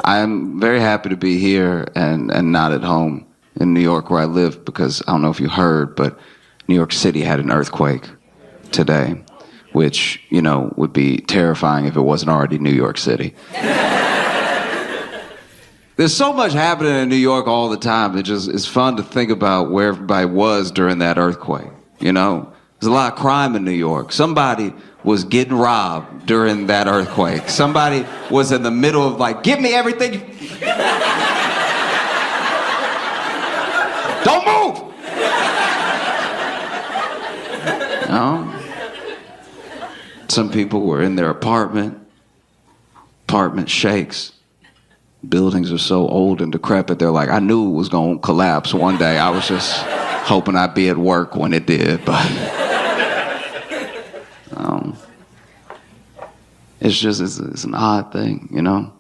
I'm very happy to be here and not at home in New York where I live, because I don't know if you heard, but New York City had an earthquake today, which, you know, would be terrifying if it wasn't already New York City. There's so much happening in New York all the time. It's fun to think about where everybody was during that earthquake, you know? There's a lot of crime in New York. Somebody was getting robbed during that earthquake. Somebody was in the middle of like, give me everything. Don't move! No. Some people were in their apartment. Apartment shakes. Buildings are so old and decrepit, they're like, I knew it was gonna collapse one day. I was just hoping I'd be at work when it did, but it's an odd thing, you know?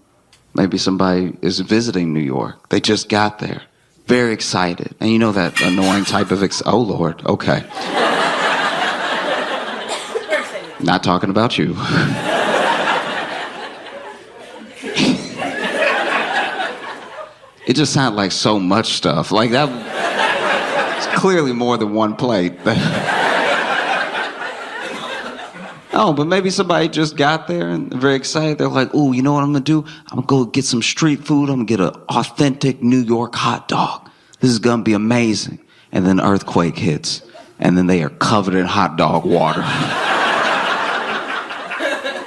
Maybe somebody is visiting New York. They just got there, very excited. And you know that annoying type of oh Lord, okay. Not talking about you. It just sounded like so much stuff. Like that, it's clearly more than one plate. Oh, but maybe somebody just got there and they're very excited. They're like, ooh, you know what I'm gonna do? I'm gonna go get some street food. I'm gonna get an authentic New York hot dog. This is gonna be amazing. And then earthquake hits. And then they are covered in hot dog water.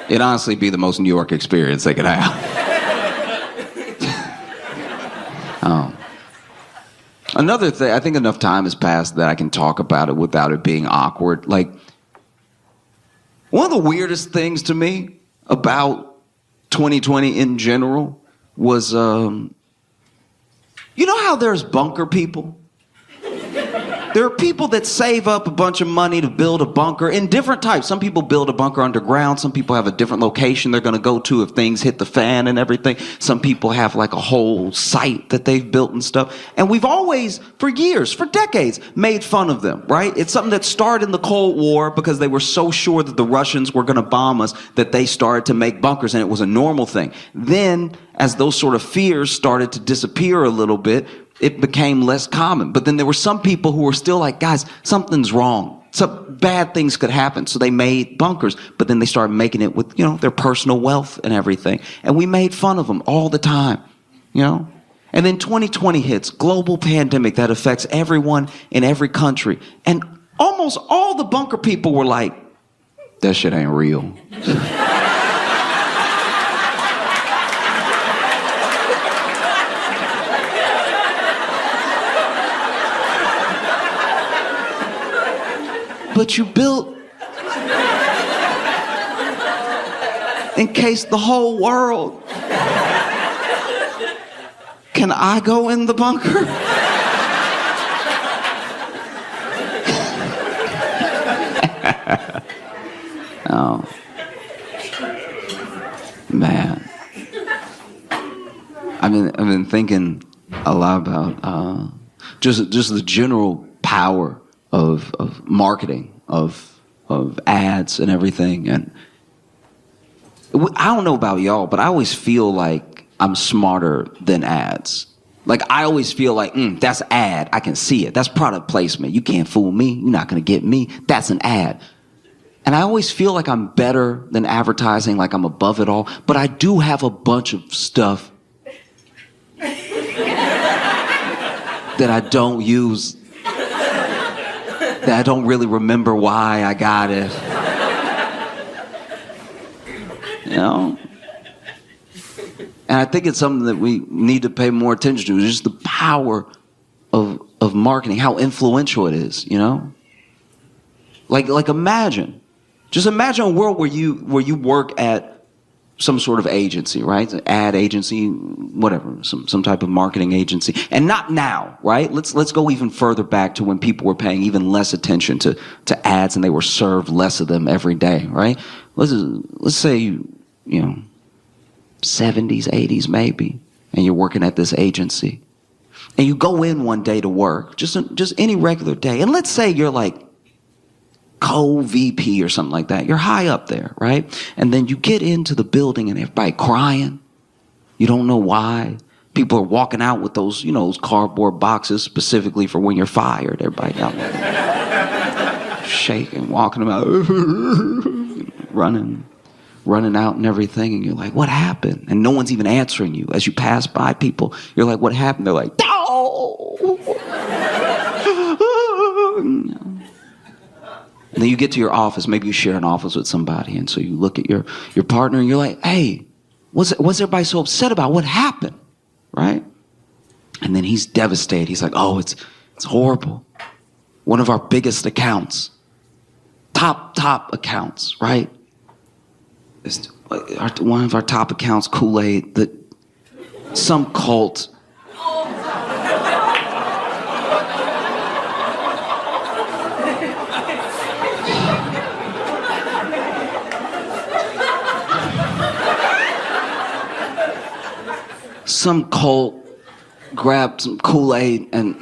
It'd honestly be the most New York experience they could have. Another thing, I think enough time has passed that I can talk about it without it being awkward. Like, one of the weirdest things to me about 2020 in general was, you know how there's bunker people? There are people that save up a bunch of money to build a bunker in different types. Some people build a bunker underground. Some people have a different location they're going to go to if things hit the fan and everything. Some people have like a whole site that they've built and stuff. And we've always, for years, for decades, made fun of them, right? It's something that started in the Cold War because they were so sure that the Russians were going to bomb us that they started to make bunkers, and it was a normal thing. Then, as those sort of fears started to disappear a little bit, it became less common. But then there were some people who were still like, guys, something's wrong. Some bad things could happen. So they made bunkers, but then they started making it with, you know, their personal wealth and everything. And we made fun of them all the time, you know? And then 2020 hits, global pandemic that affects everyone in every country. And almost all the bunker people were like, that shit ain't real. But you built in case the whole world. Can I go in the bunker? Oh, man. I've been thinking a lot about just the general power of marketing, of ads and everything. And I don't know about y'all, but I always feel like I'm smarter than ads. Like, I always feel like, that's ad. I can see it. That's product placement. You can't fool me. You're not going to get me. That's an ad. And I always feel like I'm better than advertising, like I'm above it all. But I do have a bunch of stuff that I don't use, that I don't really remember why I got it. You know? And I think it's something that we need to pay more attention to, just the power of marketing, how influential it is, you know? Like just imagine a world where you work at some sort of agency, right? An ad agency, whatever, some type of marketing agency. And not now, right? Let's go even further back to when people were paying even less attention to ads and they were served less of them every day, right? Let's say, you know, 70s, 80s maybe, and you're working at this agency. And you go in one day to work, just any regular day. And let's say you're like co-VP or something like that. You're high up there, right? And then you get into the building and everybody crying. You don't know why. People are walking out with those, those cardboard boxes specifically for when you're fired. Everybody out there shaking, walking about, running out and everything. And you're like, what happened? And no one's even answering you. As you pass by people, you're like, what happened? They're like, no. And then you get to your office. Maybe you share an office with somebody. And so you look at your partner and you're like, hey, what's everybody so upset about? What happened? Right? And then he's devastated. He's like, oh, it's horrible. One of our biggest accounts, top accounts, right? It's one of our top accounts, Kool-Aid, that some cult grabbed some Kool-Aid and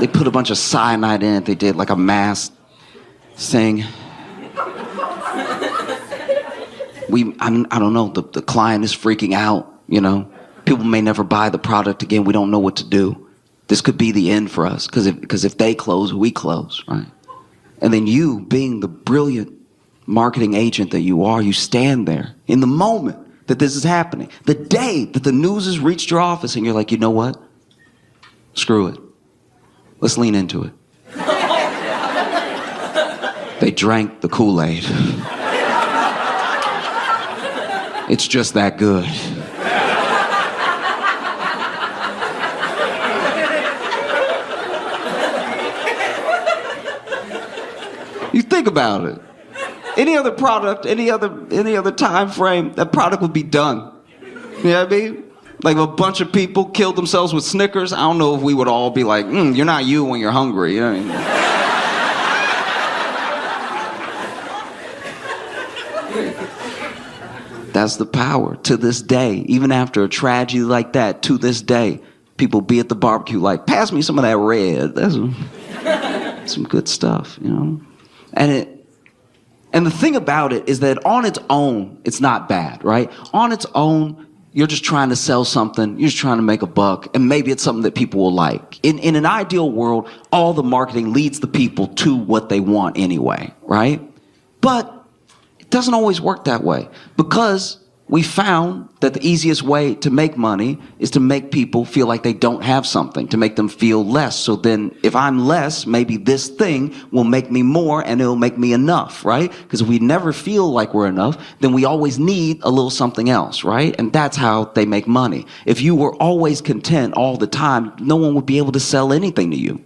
they put a bunch of cyanide in it. They did like a mass thing. I don't know, the client is freaking out, People may never buy the product again. We don't know what to do. This could be the end for us, because if they close, we close, right? And then you, being the brilliant marketing agent that you are, you stand there in the moment that this is happening. The day that the news has reached your office and you're like, you know what? Screw it. Let's lean into it. They drank the Kool-Aid. It's just that good. You think about it. Any other product, any other time frame, that product would be done. You know what I mean? Like if a bunch of people killed themselves with Snickers, I don't know if we would all be like, you're not you when you're hungry. You know what I mean? That's the power. To this day, even after a tragedy like that, to this day, people be at the barbecue like, pass me some of that red. That's some good stuff, And the thing about it is that on its own, it's not bad, right? On its own, you're just trying to sell something. You're just trying to make a buck. And maybe it's something that people will like. In an ideal world, all the marketing leads the people to what they want anyway, right? But it doesn't always work that way, because we found that the easiest way to make money is to make people feel like they don't have something, to make them feel less. So then if I'm less, maybe this thing will make me more and it'll make me enough, right? Because if we never feel like we're enough, then we always need a little something else, right? And that's how they make money. If you were always content all the time, no one would be able to sell anything to you,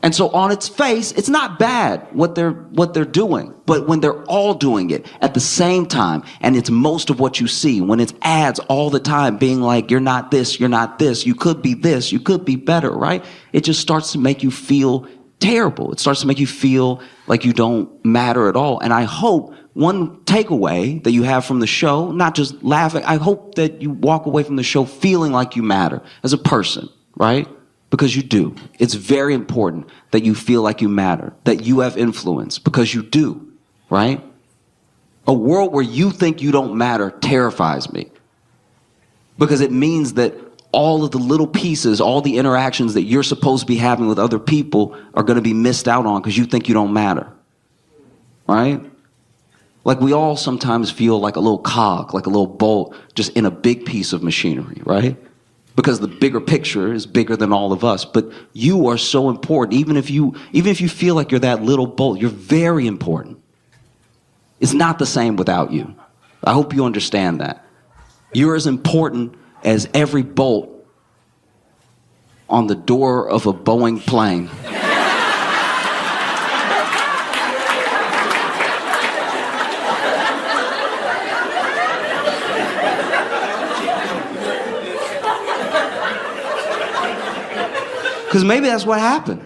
And so on its face, it's not bad what they're doing. But when they're all doing it at the same time, and it's most of what you see, when it's ads all the time being like, you're not this, you could be this, you could be better, right? It just starts to make you feel terrible. It starts to make you feel like you don't matter at all. And I hope one takeaway that you have from the show, not just laughing, I hope that you walk away from the show feeling like you matter as a person, right? Because you do. It's very important that you feel like you matter, that you have influence, because you do, right? A world where you think you don't matter terrifies me, because it means that all of the little pieces, all the interactions that you're supposed to be having with other people are going to be missed out on because you think you don't matter, right? Like we all sometimes feel like a little cog, like a little bolt just in a big piece of machinery, right? Because the bigger picture is bigger than all of us. But you are so important. Even if you feel like you're that little bolt, you're very important. It's not the same without you. I hope you understand that. You're as important as every bolt on the door of a Boeing plane. Because maybe that's what happened.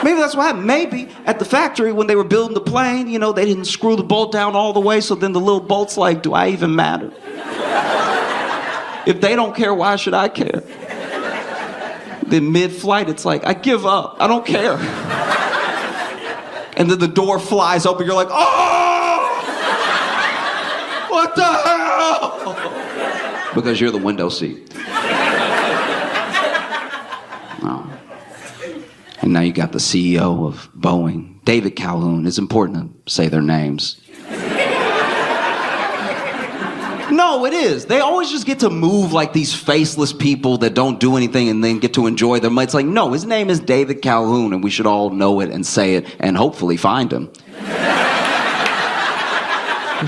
Maybe that's what happened. Maybe at the factory when they were building the plane, they didn't screw the bolt down all the way, so then the little bolt's like, do I even matter? If they don't care, why should I care? Then mid-flight, it's like, I give up. I don't care. And then the door flies open, you're like, oh! What the hell? because you're the window seat. No. And now you got the CEO of Boeing, David Calhoun. It's important to say their names. No, it is. They always just get to move like these faceless people that don't do anything and then get to enjoy them. It's like, no, his name is David Calhoun, and we should all know it and say it and hopefully find him.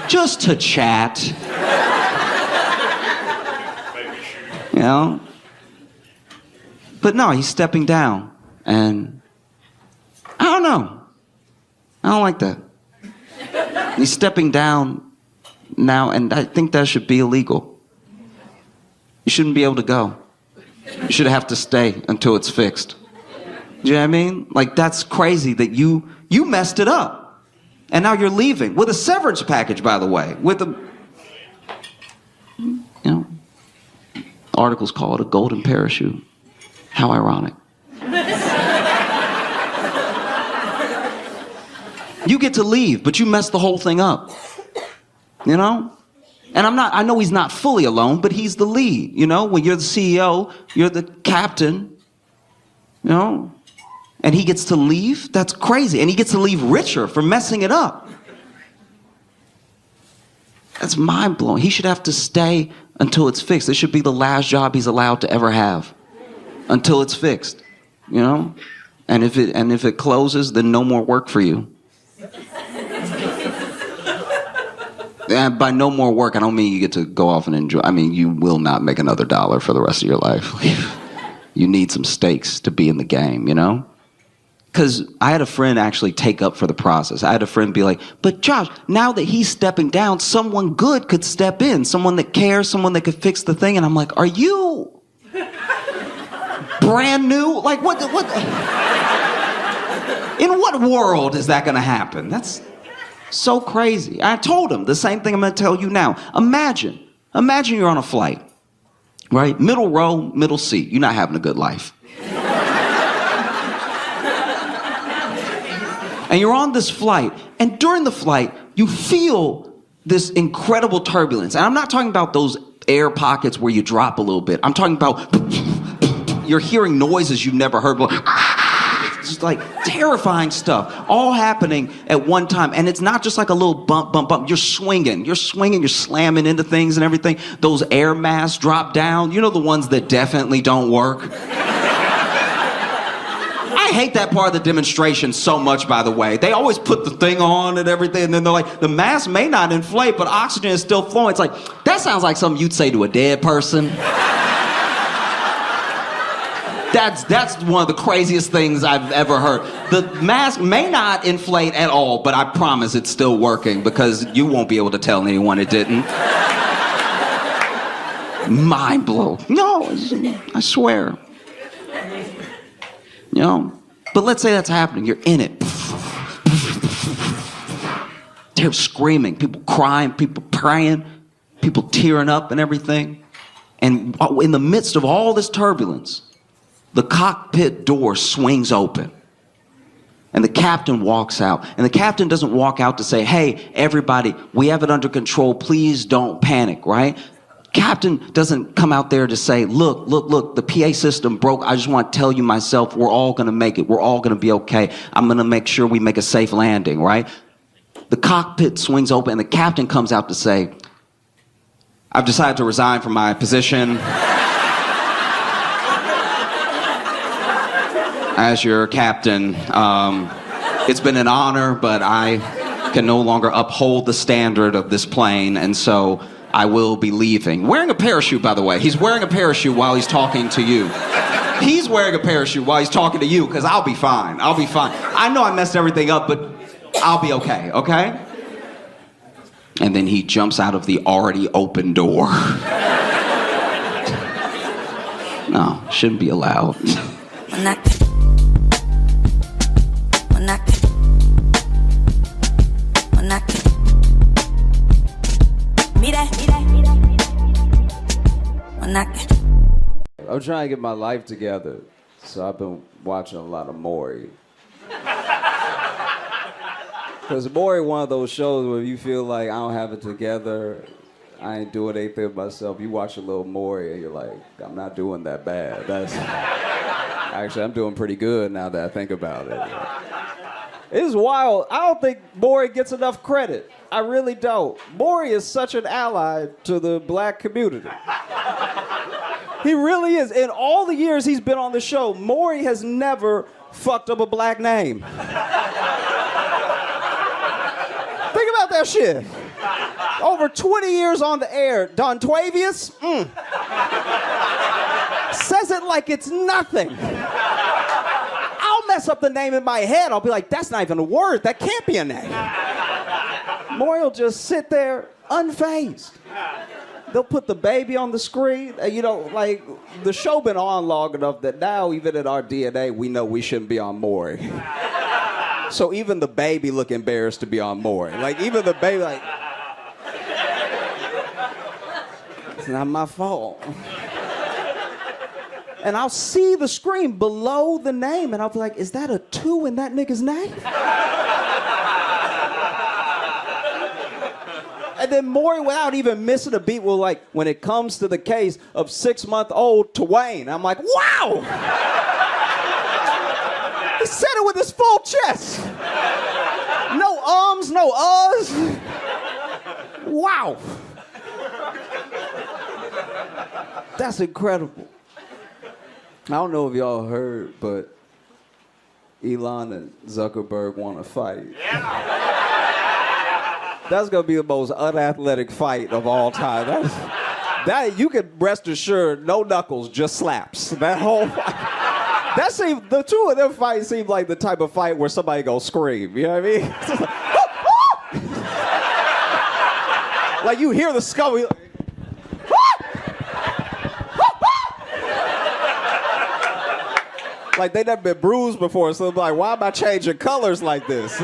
Just to chat. You know? But no, he's stepping down. And I don't know. I don't like that. He's stepping down now, and I think that should be illegal. You shouldn't be able to go. You should have to stay until it's fixed. Do you know what I mean? Like, that's crazy that you messed it up. And now you're leaving with a severance package, by the way. With a, you know, articles call it a golden parachute. How ironic. You get to leave, but you messed the whole thing up. You know? And I know he's not fully alone, but he's the lead. You know, when you're the CEO, you're the captain. You know? And he gets to leave? That's crazy. And he gets to leave richer for messing it up. That's mind-blowing. He should have to stay until it's fixed. It should be the last job he's allowed to ever have. Until it's fixed. You know? And if it closes, then no more work for you. And by no more work, I don't mean you get to go off and enjoy. I mean, you will not make another dollar for the rest of your life. You need some stakes to be in the game, you know? Because I had a friend actually take up for the process. I had a friend be like, but Josh, now that he's stepping down, someone good could step in. Someone that cares, someone that could fix the thing. And I'm like, are you brand new? Like, what? In what world is that going to happen? That's so crazy. I told him the same thing I'm going to tell you now. Imagine you're on a flight, right? Middle row, middle seat. You're not having a good life. And you're on this flight, and during the flight, you feel this incredible turbulence. And I'm not talking about those air pockets where you drop a little bit. I'm talking about you're hearing noises you've never heard before. Just like terrifying stuff, all happening at one time. And it's not just like a little bump, bump, bump. You're swinging, you're slamming into things and everything. Those air masks drop down. You know, the ones that definitely don't work. I hate that part of the demonstration so much, by the way. They always put the thing on and everything, and then they're like, the mask may not inflate, but oxygen is still flowing. It's like, that sounds like something you'd say to a dead person. That's one of the craziest things I've ever heard. The mask may not inflate at all, but I promise it's still working because you won't be able to tell anyone it didn't. Mind blow. No, I swear. You know? But let's say that's happening. You're in it. They're screaming, people crying, people praying, people tearing up and everything. And in the midst of all this turbulence, the cockpit door swings open. And the captain walks out. And the captain doesn't walk out to say, hey, everybody, we have it under control. Please don't panic, right? Captain doesn't come out there to say, look, the PA system broke. I just want to tell you myself, we're all going to make it. We're all going to be okay. I'm going to make sure we make a safe landing, right? The cockpit swings open and the captain comes out to say, I've decided to resign from my position as your captain. It's been an honor, but I can no longer uphold the standard of this plane, and so I will be leaving. Wearing a parachute, by the way. He's wearing a parachute while he's talking to you. He's wearing a parachute while he's talking to you, because I'll be fine. I'll be fine. I know I messed everything up, but I'll be okay, okay? And then he jumps out of the already open door. No, shouldn't be allowed. I'm trying to get my life together, so I've been watching a lot of Maury. Because Maury, one of those shows where you feel like I don't have it together, I ain't doing anything myself. You watch a little Maury and you're like, I'm not doing that bad. Actually, I'm doing pretty good now that I think about it. It's wild. I don't think Maury gets enough credit. I really don't. Maury is such an ally to the black community. He really is. In all the years he's been on the show, Maury has never fucked up a black name. Think about that shit. Over 20 years on the air, Don Twavius, says it like it's nothing. I'll mess up the name in my head. I'll be like, that's not even a word. That can't be a name. Maury will just sit there unfazed. They'll put the baby on the screen. You know, like, the show been on long enough that now, even in our DNA, we know we shouldn't be on Maury. So even the baby look embarrassed to be on Maury. Like, even the baby, like, it's not my fault. And I'll see the screen below the name, and I'll be like, is that a 2 in that nigga's name? And then Maury, without even missing a beat, will like, when it comes to the case of 6-month-old Twain, I'm like, wow! He said it with his full chest. No ums, no uhs. Wow. That's incredible. I don't know if y'all heard, but Elon and Zuckerberg want to fight. Yeah. That's gonna be the most unathletic fight of all time. That you can rest assured, no knuckles, just slaps. That whole fight. That seemed, the two of them fights seem like the type of fight where somebody gonna scream. You know what I mean? Like you hear the skull. Like they never been bruised before, so they're like, why am I changing colors like this?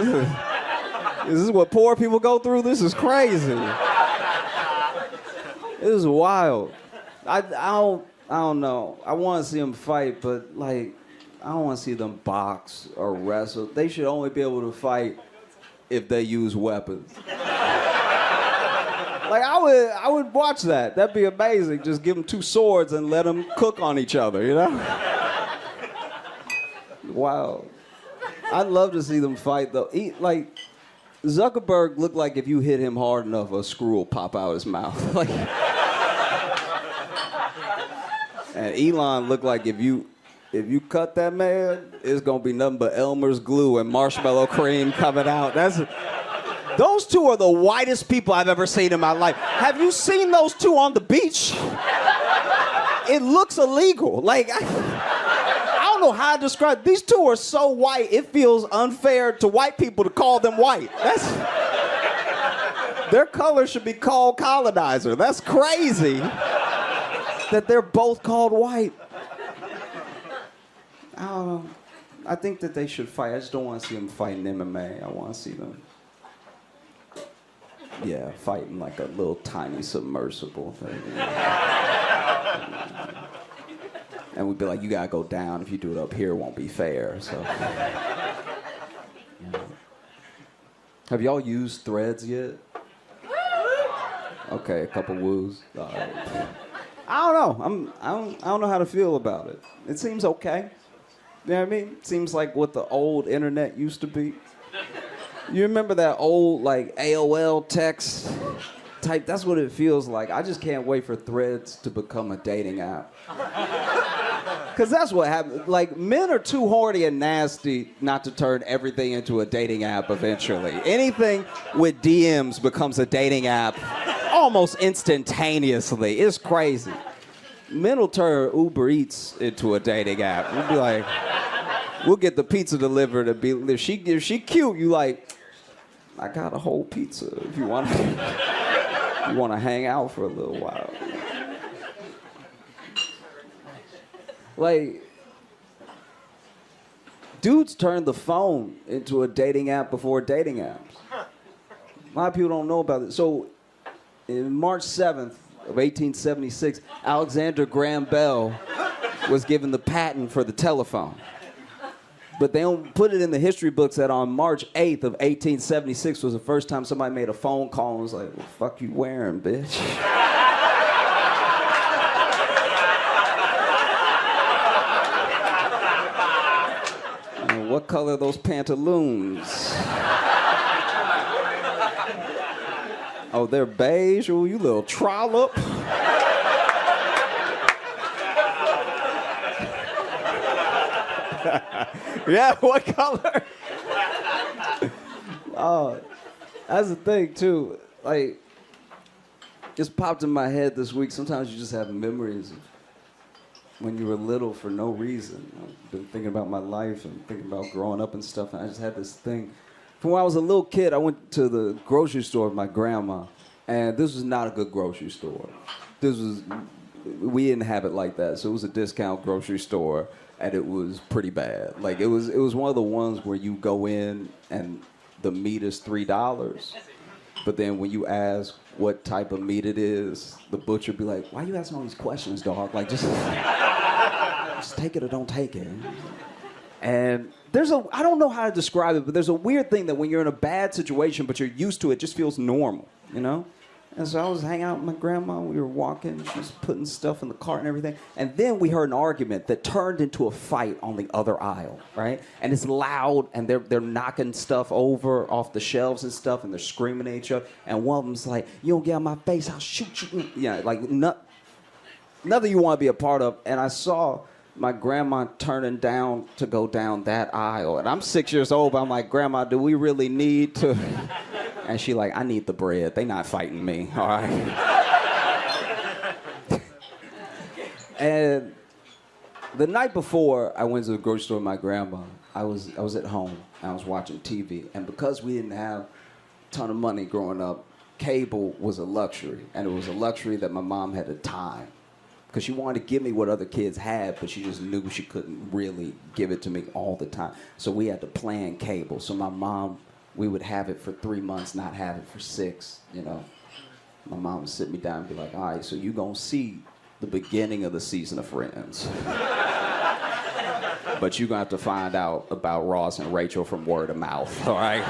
Is this what poor people go through? This is crazy. This is wild. I don't know. I want to see them fight, but like, I don't want to see them box or wrestle. They should only be able to fight if they use weapons. Like I would watch that. That'd be amazing. Just give them 2 swords and let them cook on each other, you know? Wow. I'd love to see them fight though. Like Zuckerberg looked like if you hit him hard enough, a screw will pop out his mouth. Like, and Elon looked like if you cut that man, it's gonna be nothing but Elmer's glue and marshmallow cream coming out. Those two are the whitest people I've ever seen in my life. Have you seen those two on the beach? It looks illegal. Like, I don't know how to describe. These two are so white, it feels unfair to white people to call them white. Their color should be called colonizer. That's crazy that they're both called white. I don't know. I think that they should fight. I just don't want to see them fight in MMA. I want to see them, fighting like a little tiny submersible thing. And we'd be like, you gotta go down. If you do it up here, it won't be fair. So, Have y'all used Threads yet? Okay, a couple woos. All right. I don't know. I don't know how to feel about it. It seems okay. You know what I mean? It seems like what the old internet used to be. You remember that old like AOL text type? That's what it feels like. I just can't wait for Threads to become a dating app. Because that's what happens. Like, men are too horny and nasty not to turn everything into a dating app eventually. Anything with DMs becomes a dating app almost instantaneously. It's crazy. Men will turn Uber Eats into a dating app. We'll be like, we'll get the pizza delivered and be, if she cute, you like, I got a whole pizza if you want to hang out for a little while. Like, dudes turned the phone into a dating app before dating apps. A lot of people don't know about it. So, in March 7th of 1876, Alexander Graham Bell was given the patent for the telephone. But they don't put it in the history books that on March 8th of 1876 was the first time somebody made a phone call and was like, what the fuck you wearing, bitch? What color are those pantaloons? Oh, they're beige? Oh, you little trollop. Yeah, what color? Oh, that's the thing, too. Like, just popped in my head this week. Sometimes you just have memories of when you were little for no reason. I've been thinking about my life and thinking about growing up and stuff, and I just had this thing. From when I was a little kid, I went to the grocery store with my grandma, and this was not a good grocery store. We didn't have it like that, so it was a discount grocery store, and it was pretty bad. Like, it was one of the ones where you go in and the meat is $3, but then when you ask what type of meat it is, the butcher be like, why are you asking all these questions, dog? Like, just take it or don't take it. And I don't know how to describe it, but there's a weird thing that when you're in a bad situation, but you're used to it, just feels normal, you know? And so I was hanging out with my grandma, we were walking, she was putting stuff in the cart and everything, and then we heard an argument that turned into a fight on the other aisle, right? And it's loud, and they're knocking stuff over off the shelves and stuff, and they're screaming at each other, and one of them's like, you don't get on my face, I'll shoot you. Yeah, like nothing you want to be a part of. And I saw my grandma turning down to go down that aisle, and I'm 6 years old, but I'm like, Grandma, do we really need to... And she like, I need the bread. They not fighting me, all right? And the night before I went to the grocery store with my grandma, I was at home, and I was watching TV. And because we didn't have a ton of money growing up, cable was a luxury. And it was a luxury that my mom had to time. Because she wanted to give me what other kids had, but she just knew she couldn't really give it to me all the time. So we had to plan cable. So my mom... we would have it for 3 months, not have it for 6, you know. My mom would sit me down and be like, all right, so you gonna see the beginning of the season of Friends. But you're gonna have to find out about Ross and Rachel from word of mouth, all right?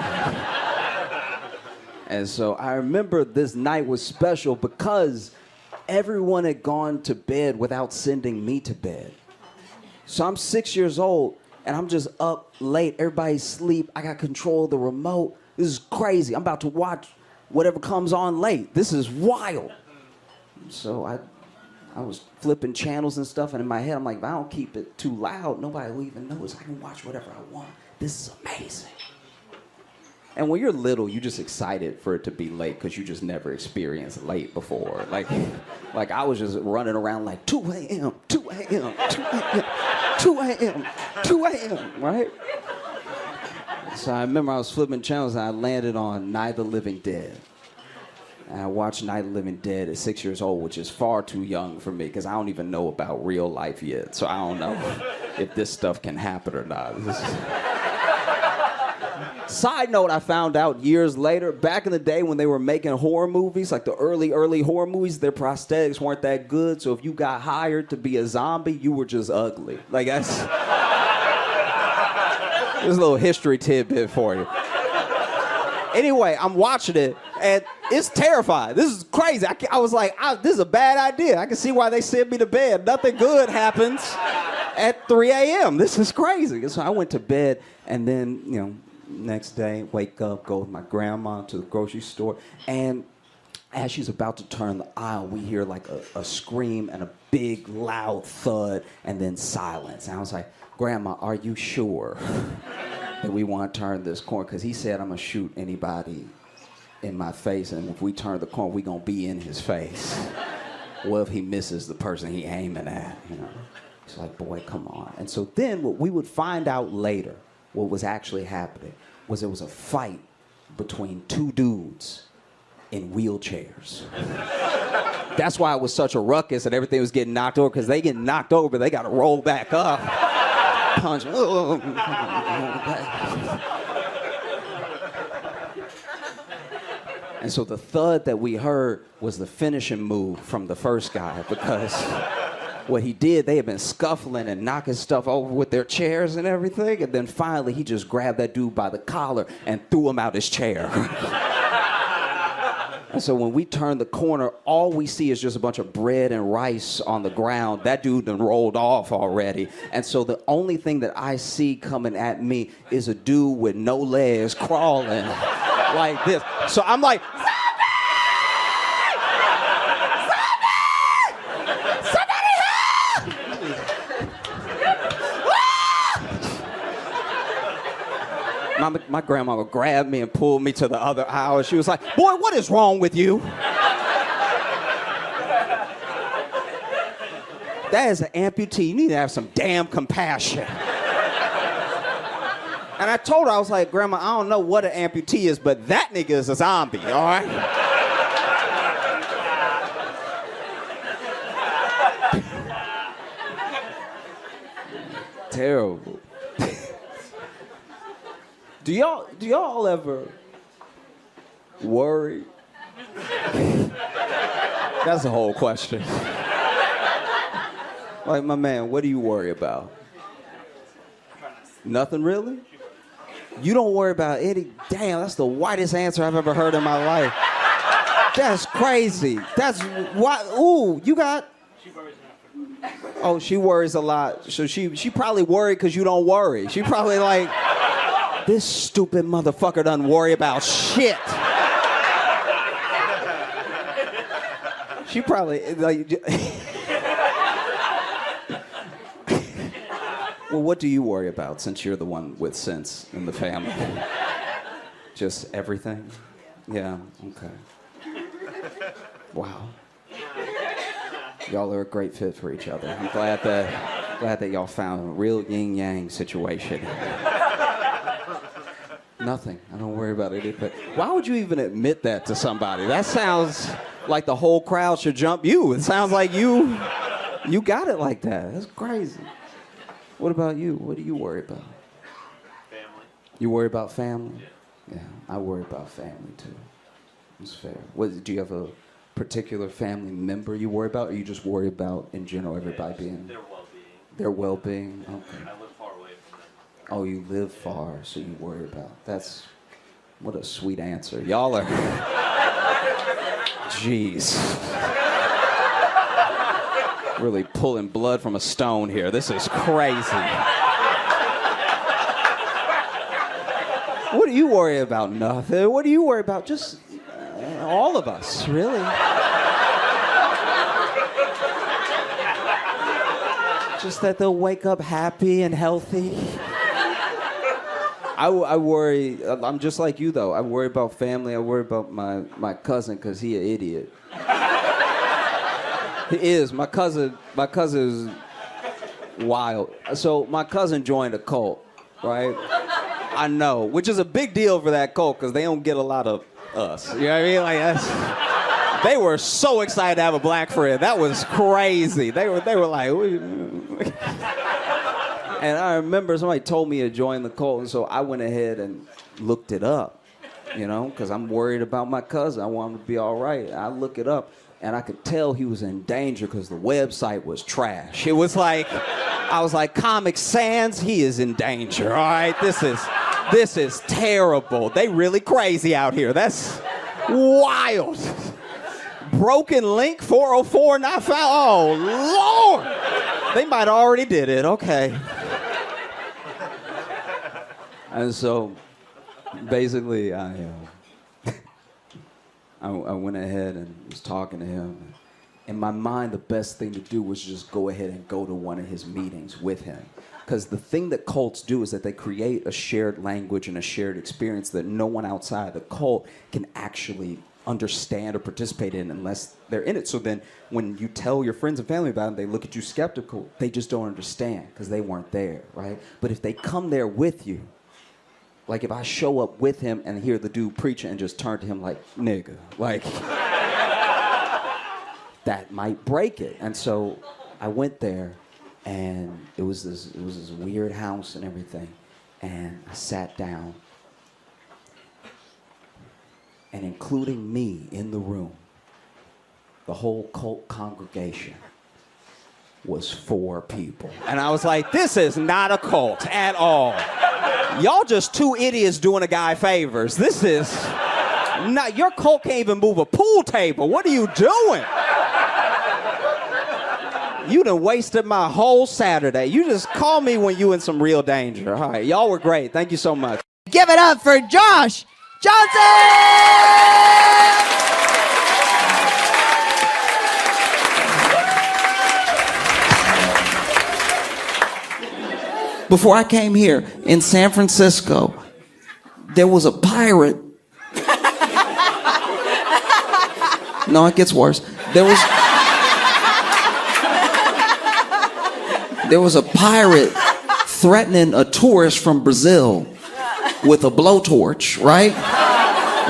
And so I remember this night was special because everyone had gone to bed without sending me to bed. So I'm 6 years old, and I'm just up late. Everybody's asleep. I got control of the remote. This is crazy. I'm about to watch whatever comes on late. This is wild. So I was flipping channels and stuff, and in my head, I'm like, if I don't keep it too loud, nobody will even notice. I can watch whatever I want. This is amazing. And when you're little, you're just excited for it to be late because you just never experienced late before. Like I was just running around like 2 a.m., 2 a.m., 2 a.m., 2 a.m., 2 a.m., right? So I remember I was flipping channels and I landed on Night of the Living Dead. And I watched Night of the Living Dead at 6 years old, which is far too young for me because I don't even know about real life yet. So I don't know if this stuff can happen or not. Side note, I found out years later, back in the day when they were making horror movies, like the early horror movies, their prosthetics weren't that good. So if you got hired to be a zombie, you were just ugly. Like, that's... There's a little history tidbit for you. Anyway, I'm watching it, and it's terrifying. This is crazy. I was like, this is a bad idea. I can see why they sent me to bed. Nothing good happens at 3 a.m. This is crazy. And so I went to bed, and then, you know, next day, wake up, go with my grandma to the grocery store, and as she's about to turn the aisle, we hear like a scream and a big, loud thud, and then silence. And I was like, Grandma, are you sure that we want to turn this corner? Because he said I'm going to shoot anybody in my face, and if we turn the corner, we're going to be in his face. What if he misses the person he aiming at, you know? She's like, boy, come on. And so then what we would find out later, what was actually happening, was there was a fight between two dudes in wheelchairs. That's why it was such a ruckus and everything was getting knocked over, because they get knocked over, but they got to roll back up. Punch. And so the thud that we heard was the finishing move from the first guy, because what he did, they had been scuffling and knocking stuff over with their chairs and everything. And then finally, he just grabbed that dude by the collar and threw him out his chair. And so when we turn the corner, all we see is just a bunch of bread and rice on the ground. That dude done rolled off already. And so the only thing that I see coming at me is a dude with no legs crawling like this. So I'm like, my grandma would grab me and pull me to the other aisle. She was like, boy, what is wrong with you? That is an amputee. You need to have some damn compassion. And I told her, I was like, Grandma, I don't know what an amputee is, but that nigga is a zombie, all right? Terrible. Do y'all ever worry? That's the whole question. Like, my man, what do you worry about? Nothing really? You don't worry about any... Damn, that's the whitest answer I've ever heard in my life. That's crazy. That's what... Ooh, you got... Oh, she worries a lot. So she probably worried because you don't worry. She probably like... This stupid motherfucker doesn't worry about shit. She probably like. Well, what do you worry about since you're the one with sense in the family? Just everything? Yeah, okay. Wow. Y'all are a great fit for each other. I'm glad that y'all found a real yin-yang situation. Nothing. I don't worry about it. But why would you even admit that to somebody? That sounds like the whole crowd should jump you. It sounds like you got it like that. That's crazy. What about you? What do you worry about? Family. You worry about family? Yeah, I worry about family too. It's fair. Do you have a particular family member you worry about, or you just worry about in general everybody being Their well-being. their well-being? Okay. I live far away from them. Oh, you live far, so you worry about. That's what a sweet answer. Y'all are. Jeez. Really pulling blood from a stone here. This is crazy. What do you worry about? Nothing. What do you worry about? Just all of us, really. Just that they'll wake up happy and healthy. I worry, I'm just like you though. I worry about family. I worry about my cousin because he an idiot. He is. My cousin is wild. So my cousin joined a cult, right? I know, which is a big deal for that cult because they don't get a lot of us. You know what I mean? Like they were so excited to have a black friend. That was crazy. They were like, and I remember somebody told me to join the cult, and so I went ahead and looked it up, you know, because I'm worried about my cousin. I want him to be all right. I look it up, and I could tell he was in danger because the website was trash. It was like, I was like, Comic Sans, he is in danger, all right? This is terrible. They really crazy out here. That's wild. Broken link 404 not found. Oh, Lord. They might already did it. Okay. And so, basically, I went ahead and was talking to him. In my mind, the best thing to do was just go ahead and go to one of his meetings with him. Because the thing that cults do is that they create a shared language and a shared experience that no one outside the cult can actually understand or participate in unless they're in it. So then when you tell your friends and family about it, they look at you skeptical. They just don't understand because they weren't there, right? But if they come there with you, like if I show up with him and hear the dude preaching and just turn to him like, nigga, like, that might break it. And so I went there, and it was this weird house and everything. And I sat down, and including me in the room, the whole cult congregation was 4 people. And I was like, this is not a cult at all. Y'all just 2 idiots doing a guy favors. This is not, your cult can't even move a pool table. What are you doing? You done wasted my whole Saturday. You just call me when you in some real danger. All right, y'all were great. Thank you so much. Give it up for Josh Johnson! Before I came here in San Francisco, there was a pirate. No, it gets worse. There was a pirate threatening a tourist from Brazil with a blowtorch, right?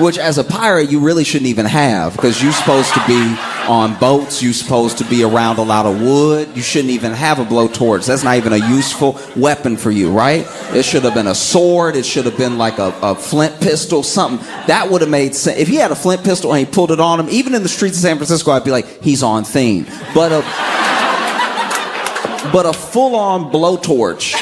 Which, as a pirate, you really shouldn't even have, because you're supposed to be on boats, you're supposed to be around a lot of wood. You shouldn't even have a blowtorch. That's not even a useful weapon for you, right? It should have been a sword. It should have been like a flint pistol, something. That would have made sense. If he had a flint pistol and he pulled it on him, even in the streets of San Francisco, I'd be like, he's on theme. But a full-on blowtorch,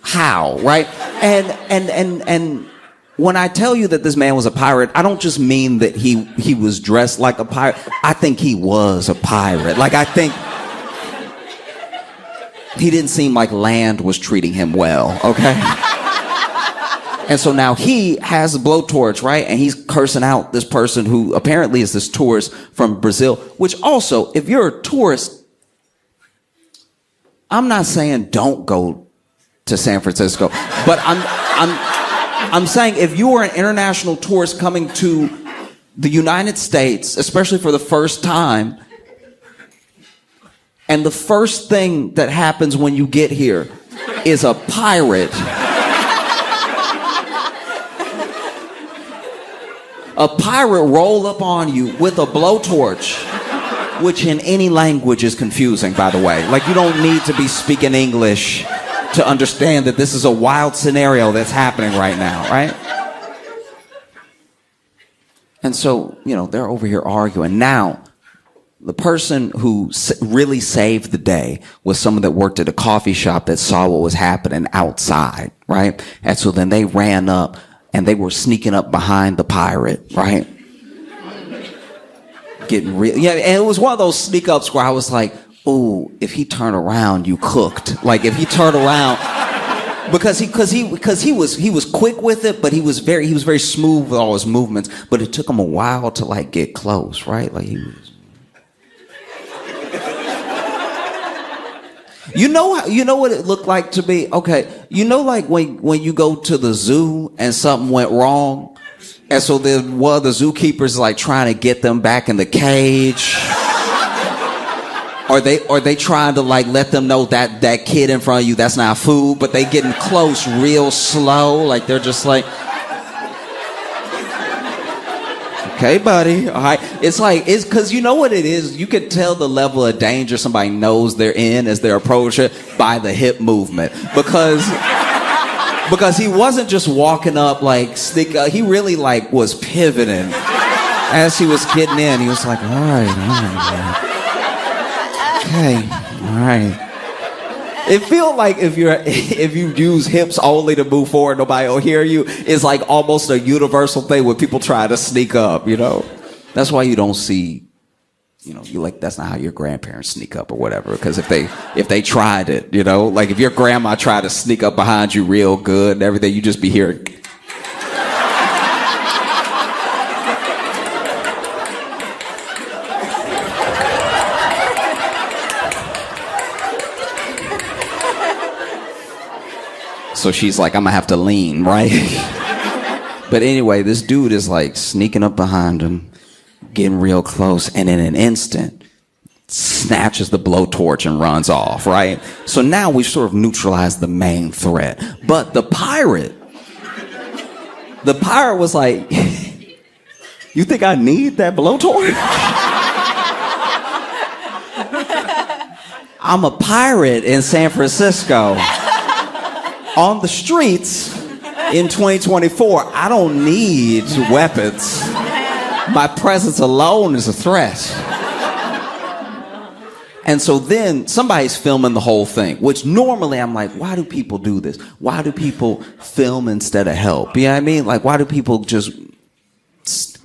how, right? And when I tell you that this man was a pirate, I don't just mean that he was dressed like a pirate. I think he was a pirate. Like, I think he didn't seem like land was treating him well, okay? And so now he has a blowtorch, right? And he's cursing out this person who apparently is this tourist from Brazil, which also, if you're a tourist, I'm not saying don't go to San Francisco, but I'm saying if you are an international tourist coming to the United States, especially for the first time, and the first thing that happens when you get here is a pirate, a pirate roll up on you with a blowtorch, which in any language is confusing, by the way. Like, you don't need to be speaking English to understand that this is a wild scenario that's happening right now, right? And so, they're over here arguing. Now, the person who really saved the day was someone that worked at a coffee shop that saw what was happening outside, right? And so then they ran up and they were sneaking up behind the pirate, right? Getting real. Yeah, and it was one of those sneak ups where I was like, ooh, if he turned around, you cooked. Like, if he turned around, because he was quick with it, but he was very smooth with all his movements. But it took him a while to like get close, right? Like, he was. You know what it looked like to me? Okay, like when you go to the zoo and something went wrong, and so then one of the zookeepers is like trying to get them back in the cage. Or they trying to like let them know that kid in front of you, that's not food, but they getting close real slow. Like, they're just like, okay, buddy. All right. It's because you know what it is? You can tell the level of danger somebody knows they're in as they approach it by the hip movement. Because he wasn't just walking up like sneak up. He really like was pivoting as he was getting in. He was like, all right. Okay, all right. It feels like if you use hips only to move forward, nobody will hear you. It's like almost a universal thing when people try to sneak up, That's why you don't see, you like, that's not how your grandparents sneak up or whatever. Because if they tried it, like if your grandma tried to sneak up behind you real good and everything, you just be hearing. So she's like, I'm gonna have to lean, right? But anyway, this dude is like sneaking up behind him, getting real close, and in an instant, snatches the blowtorch and runs off, right? So now we've sort of neutralized the main threat. But the pirate was like, you think I need that blowtorch? I'm a pirate in San Francisco. On the streets in 2024, I don't need weapons. My presence alone is a threat. And so then somebody's filming the whole thing, which normally I'm like, why do people do this? Why do people film instead of help? You know what I mean? Like, why do people just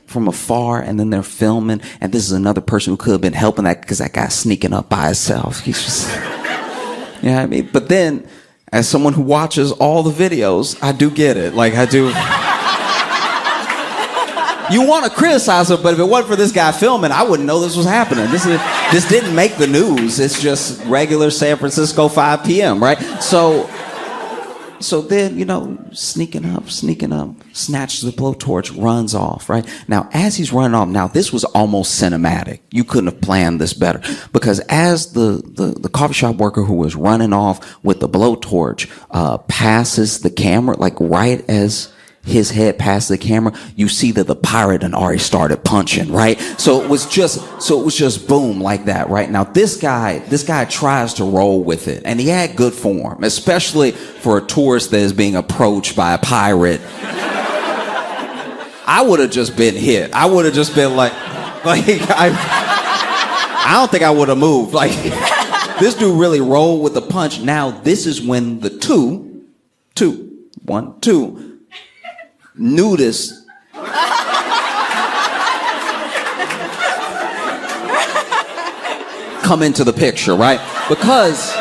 from afar and then they're filming and this is another person who could have been helping that because that guy's sneaking up by himself. He's just, you know what I mean? But then as someone who watches all the videos, I do get it. Like I do. You want to criticize it, but if it wasn't for this guy filming, I wouldn't know this was happening. This didn't make the news. It's just regular San Francisco 5 p.m., right? So then, you know, sneaking up, snatches the blowtorch, runs off, right? Now, as he's running off, now this was almost cinematic. You couldn't have planned this better. Because as the coffee shop worker who was running off with the blowtorch passes the camera, like right as his head past the camera, you see that the pirate had already started punching, right? So it was just boom like that, right? Now this guy tries to roll with it, and he had good form, especially for a tourist that is being approached by a pirate. I would have just been hit. I would have just been like I don't think I would have moved. Like this dude really rolled with the punch. Now this is when the two nudists come into the picture, right? Because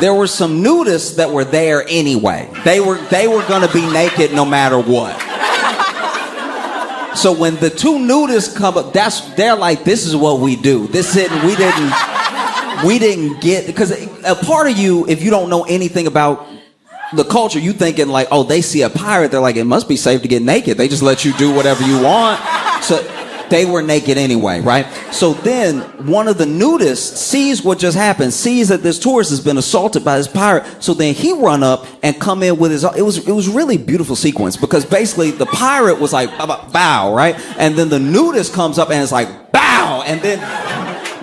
there were some nudists that were there anyway. They were going to be naked no matter what. So when the two nudists come up, they're like, this is what we do. We didn't get, because a part of you, if you don't know anything about the culture, you thinking like, oh, they see a pirate, they're like, it must be safe to get naked. They just let you do whatever you want. So they were naked anyway, right? So then one of the nudists sees what just happened, sees that this tourist has been assaulted by this pirate. So then he run up and come in with his, it was really beautiful sequence, because basically the pirate was like, bow, right? And then the nudist comes up and it's like, bow. And then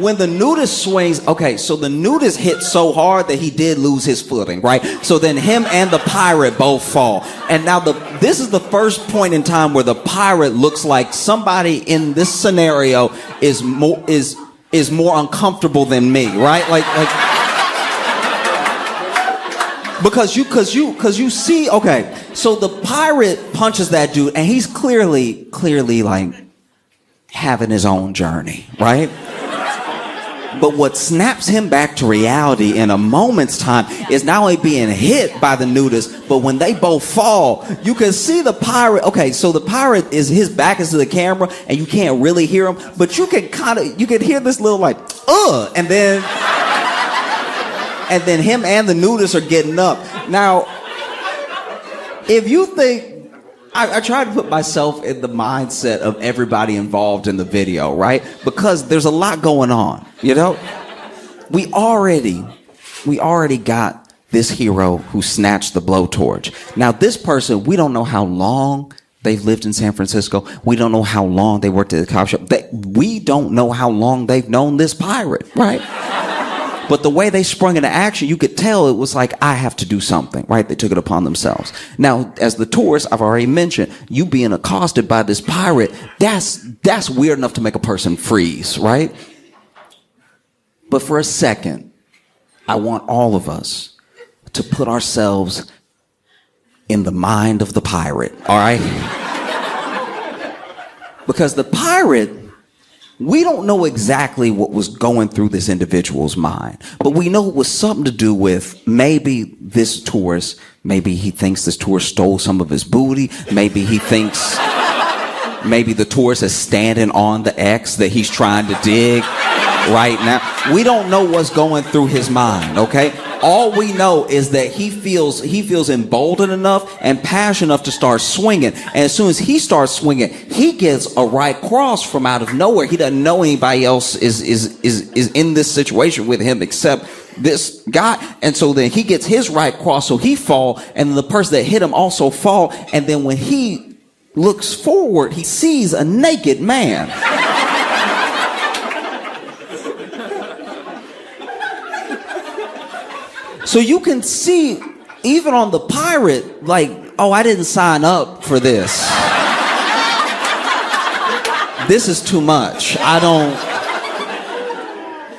when the nudist swings, okay, so the nudist hit so hard that he did lose his footing, right? So then him and the pirate both fall. And now this is the first point in time where the pirate looks like somebody in this scenario is more uncomfortable than me, right? Like because you see, okay, so the pirate punches that dude and he's clearly like having his own journey, right? But what snaps him back to reality in a moment's time is not only being hit by the nudist, but when they both fall, you can see the pirate. Okay, so the pirate his back is to the camera and you can't really hear him, but you can hear this little like, and then him and the nudist are getting up. Now, if you think, I try to put myself in the mindset of everybody involved in the video, right? Because there's a lot going on, you know? We already got this hero who snatched the blowtorch. Now, this person, we don't know how long they've lived in San Francisco. We don't know how long they worked at the coffee shop. We don't know how long they've known this pirate, right? But the way they sprung into action, you could tell it was like, I have to do something, right? They took it upon themselves. Now, as the tourist, I've already mentioned, you being accosted by this pirate, that's weird enough to make a person freeze, right? But for a second, I want all of us to put ourselves in the mind of the pirate, all right? Because the pirate, we don't know exactly what was going through this individual's mind, but we know it was something to do with maybe this tourist, maybe he thinks this tourist stole some of his booty, maybe he thinks maybe the tourist is standing on the X that he's trying to dig right now. We don't know what's going through his mind, okay? All we know is that he feels emboldened enough and passionate enough to start swinging. And as soon as he starts swinging, he gets a right cross from out of nowhere. He doesn't know anybody else is in this situation with him except this guy. And so then he gets his right cross, so he fall, and the person that hit him also fall. And then when he looks forward, he sees a naked man. So you can see, even on the pirate, like, oh, I didn't sign up for this. This is too much.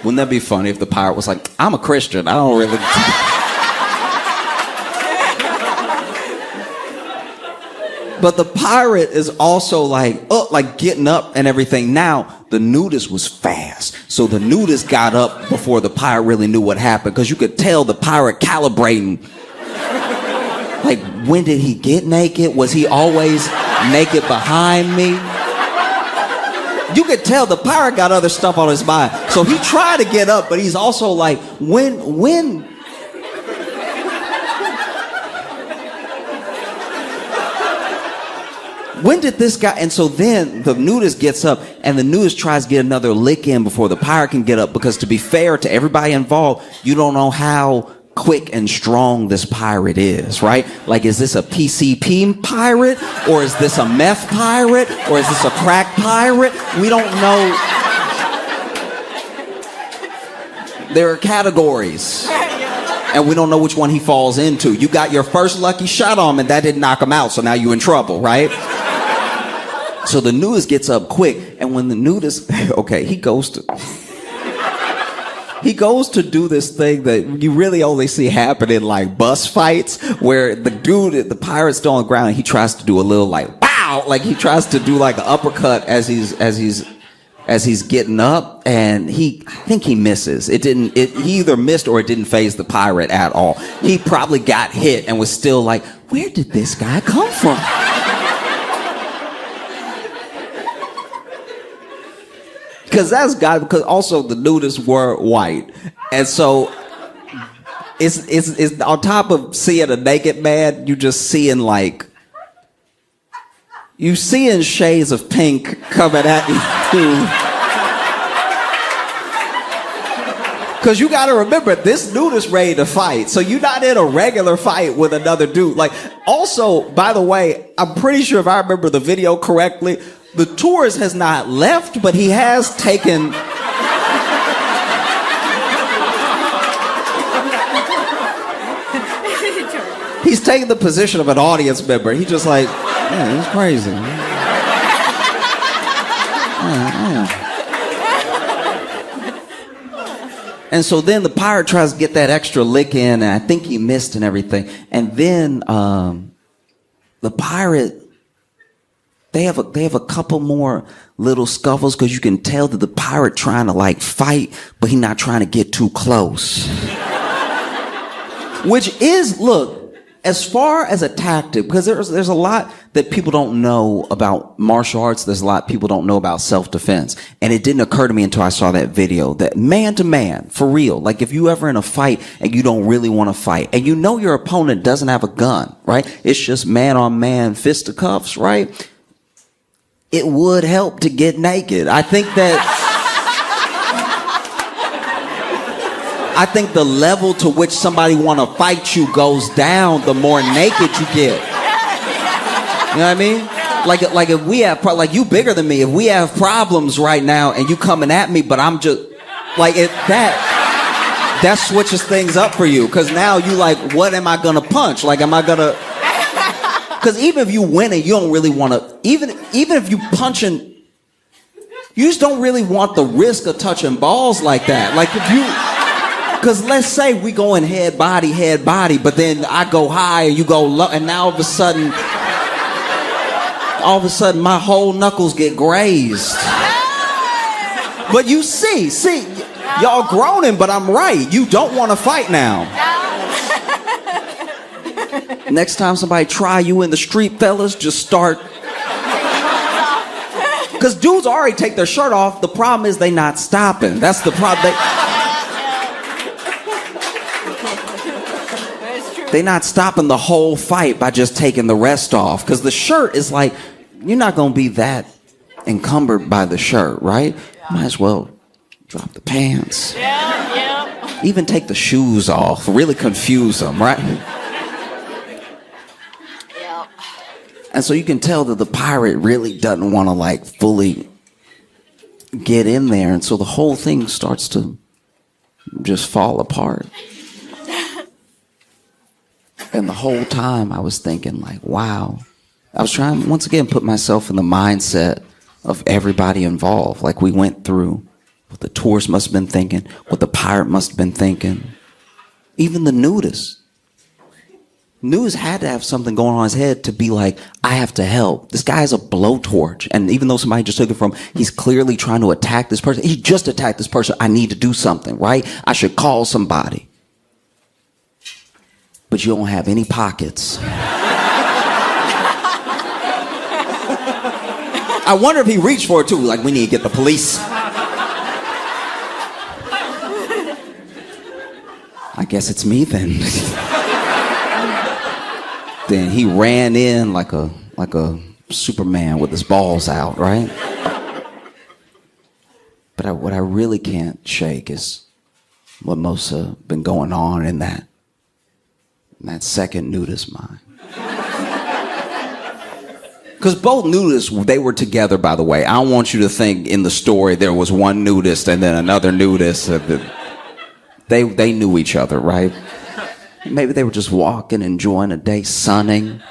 Wouldn't that be funny if the pirate was like, I'm a Christian, I don't really... But the pirate is also like getting up and everything. Now, the nudist was fast. So the nudist got up before the pirate really knew what happened, because you could tell the pirate calibrating. Like, when did he get naked? Was he always naked behind me? You could tell the pirate got other stuff on his mind. So he tried to get up, but he's also like, when did this guy... And so then the nudist gets up, and the nudist tries to get another lick in before the pirate can get up, because to be fair to everybody involved, you don't know how quick and strong this pirate is, right? Like, is this a PCP pirate? Or is this a meth pirate? Or is this a crack pirate? We don't know. There are categories. And we don't know which one he falls into. You got your first lucky shot on him, and that didn't knock him out, so now you're in trouble, right? So the nudist gets up quick, and when the nudist... Okay, he goes to do this thing that you really only see happen in like bus fights, where the pirate's still on the ground, and he tries to do a little like wow, like he tries to do like an uppercut as he's getting up, and I think he misses. He either missed or it didn't faze the pirate at all. He probably got hit and was still like, where did this guy come from? Because also the nudists were white. And so it's on top of seeing a naked man, you just seeing like, you seeing shades of pink coming at you too. Because you got to remember, this nudist ready to fight. So you're not in a regular fight with another dude. Like, also, by the way, I'm pretty sure if I remember the video correctly, the tourist has not left, but he has taken... He's taking the position of an audience member. He's just like, yeah, it's crazy. Yeah. And so then the pirate tries to get that extra lick in, and I think he missed and everything. And then the pirate... They have a couple more little scuffles, because you can tell that the pirate trying to like fight, but he's not trying to get too close. Which is, look, as far as a tactic, because there's a lot that people don't know about martial arts. There's a lot people don't know about self-defense. And it didn't occur to me until I saw that video that man to man, for real, like if you ever in a fight and you don't really want to fight, and you know your opponent doesn't have a gun, right? It's just man on man fisticuffs, right? It would help to get naked. I think the level to which somebody want to fight you goes down the more naked you get. You know what I mean? Like if we have like you bigger than me, if we have problems right now and you coming at me, but I'm just like that switches things up for you, because now you like, what am I gonna punch? Like, am I gonna? Because even if you win it, you don't really want to, even if you punching, you just don't really want the risk of touching balls like that. Like if you, because let's say we going head body, but then I go high and you go low, and now all of a sudden my whole knuckles get grazed. But you see, y'all groaning, but I'm right. You don't want to fight now. Next time somebody try you in the street, fellas, just start. Because dudes already take their shirt off. The problem is they not stopping. That's the problem. They not stopping the whole fight by just taking the rest off. Because the shirt is like, you're not going to be that encumbered by the shirt, right? Might as well drop the pants. Yeah. Even take the shoes off. Really confuse them, right? And so you can tell that the pirate really doesn't want to like fully get in there. And so the whole thing starts to just fall apart. And the whole time I was thinking like, wow. I was trying once again put myself in the mindset of everybody involved. Like we went through what the tourist must have been thinking, what the pirate must have been thinking. Even the nudist. Nudist had to have something going on in his head to be like, I have to help. This guy has a blowtorch. And even though somebody just took it from him, he's clearly trying to attack this person. He just attacked this person. I need to do something, right? I should call somebody. But you don't have any pockets. I wonder if he reached for it too. Like, we need to get the police. I guess it's me then. Then he ran in like a Superman with his balls out, right? But what I really can't shake is what must have been going on in that second nudist mind. Because both nudists, they were together, by the way. I don't want you to think in the story there was one nudist and then another nudist. They knew each other, right? Maybe they were just walking, enjoying a day, sunning.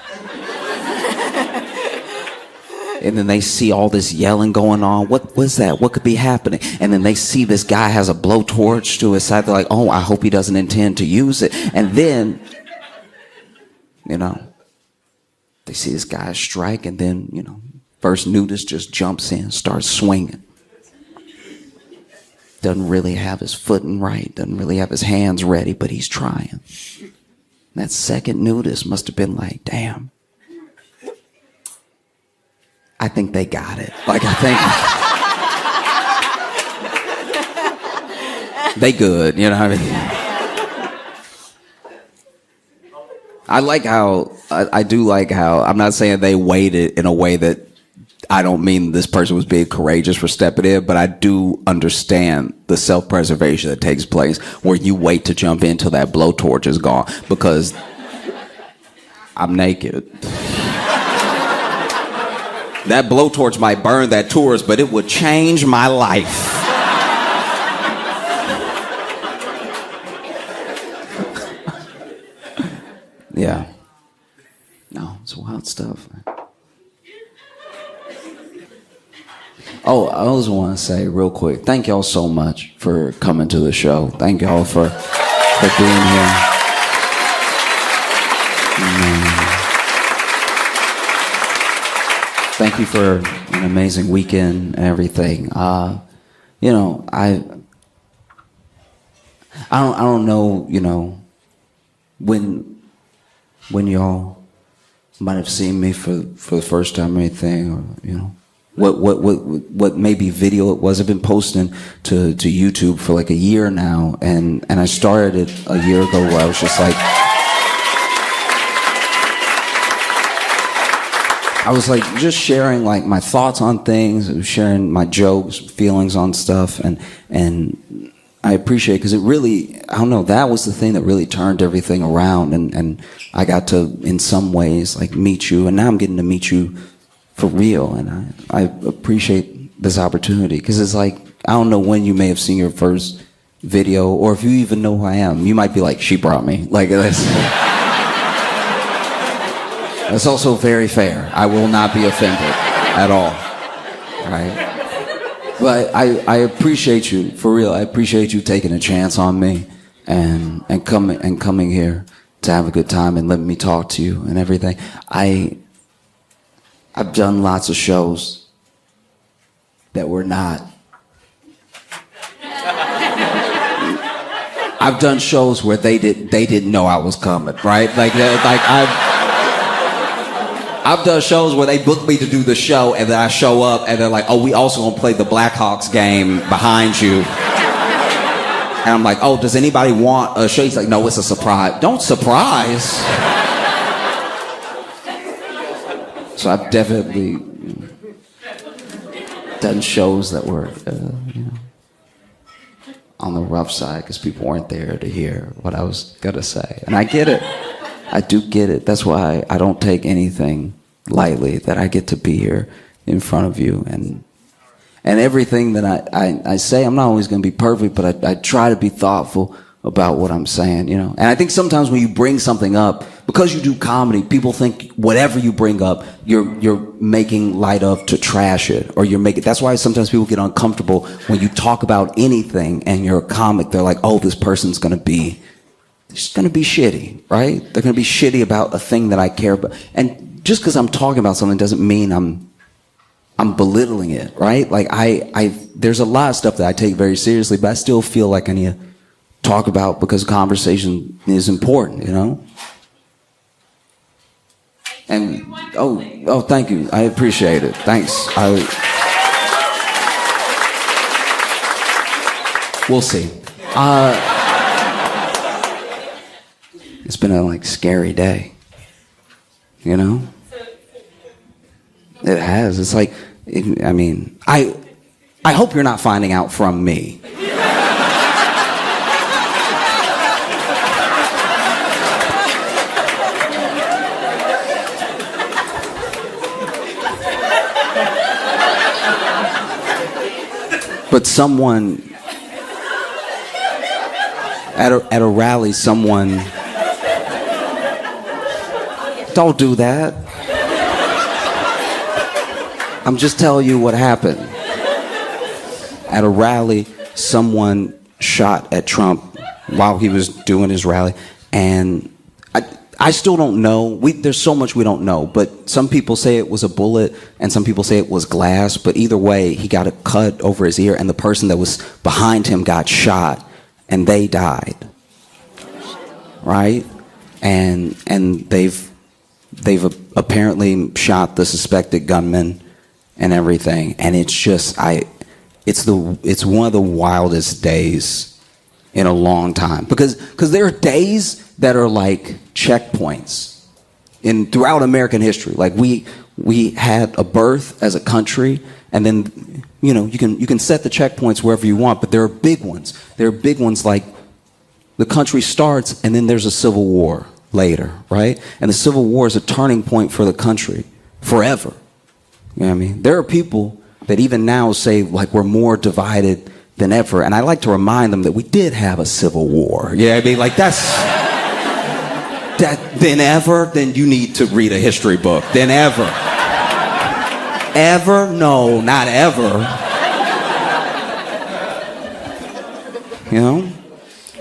And then they see all this yelling going on. What was that? What could be happening? And then they see this guy has a blowtorch to his side. They're like, oh, I hope he doesn't intend to use it. And then, they see this guy strike, and then, first nudist just jumps in, starts swinging. Doesn't really have his footing right, doesn't really have his hands ready, but he's trying. That second nudist must have been like, damn, I think they got it. Like, I think they good, you know what I mean? I do like how, I'm not saying they waited in a way that, I don't mean this person was being courageous for stepping in, but I do understand the self-preservation that takes place where you wait to jump in till that blowtorch is gone, because I'm naked. That blowtorch might burn that tourist, but it would change my life. Yeah. No, it's wild stuff, man. Oh, I also want to say real quick, thank y'all so much for coming to the show. Thank y'all for being here. Thank you for an amazing weekend and everything. I don't know, when y'all might have seen me for the first time or anything, or what maybe video it was. I've been posting to YouTube for like a year now, and I started it a year ago where I was just like, just sharing like my thoughts on things, sharing my jokes, feelings on stuff, and I appreciate it because it really, I don't know, that was the thing that really turned everything around, and I got to, in some ways, like meet you, and now I'm getting to meet you for real, and I appreciate this opportunity because it's like, I don't know when you may have seen your first video, or if you even know who I am. You might be like, she brought me. Like, that's also very fair. I will not be offended at all, right? But I appreciate you, for real. I appreciate you taking a chance on me and coming here to have a good time and letting me talk to you and everything. I've done lots of shows that were not. I've done shows where they didn't know I was coming, right? I've done shows where they booked me to do the show, and then I show up, and they're like, "Oh, we also gonna play the Blackhawks game behind you." And I'm like, "Oh, does anybody want a show?" He's like, "No, it's a surprise." Don't surprise. So I've definitely done shows that were, on the rough side because people weren't there to hear what I was gonna say, and I get it. I do get it. That's why I don't take anything lightly, that I get to be here in front of you. And everything that I say, I'm not always going to be perfect, but I try to be thoughtful about what I'm saying, you know? And I think sometimes when you bring something up, because you do comedy, people think whatever you bring up, you're making light of to trash it, or that's why sometimes people get uncomfortable when you talk about anything and you're a comic. They're like, oh, this person's gonna be shitty, right? They're gonna be shitty about a thing that I care about. And just because I'm talking about something doesn't mean I'm belittling it, right? Like there's a lot of stuff that I take very seriously, but I still feel like I need to talk about because conversation is important, you know? And oh, thank you. I appreciate it. Thanks. We'll see. It's been a scary day, you know? It has. It's like, I hope you're not finding out from me. But someone at a rally, someone, don't do that. I'm just telling you what happened. At a rally, someone shot at Trump while he was doing his rally, and I still don't know. There's so much we don't know, but some people say it was a bullet and some people say it was glass, but either way, he got a cut over his ear and the person that was behind him got shot and they died. Right? And they've apparently shot the suspected gunman and everything, and it's just it's one of the wildest days in a long time, because there are days that are like checkpoints throughout American history. Like we had a birth as a country, and then you can set the checkpoints wherever you want, but there are big ones. There are big ones like the country starts and then there's a civil war later, right? And the Civil War is a turning point for the country forever. You know what I mean? There are people that even now say like we're more divided than ever, and I like to remind them that we did have a civil war. Yeah, I mean, like then you need to read a history book. Then ever. Ever? No, not ever. You know?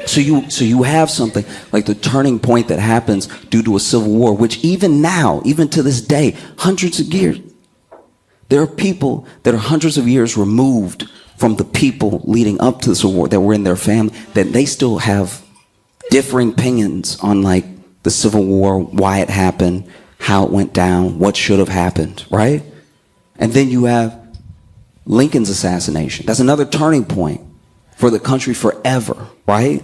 So you have something like the turning point that happens due to a civil war, which even now, even to this day, hundreds of years, there are people that are hundreds of years removed from the people leading up to the civil war that were in their family, that they still have differing opinions on like the Civil War, why it happened, how it went down, what should have happened, right? And then you have Lincoln's assassination. That's another turning point for the country forever, right?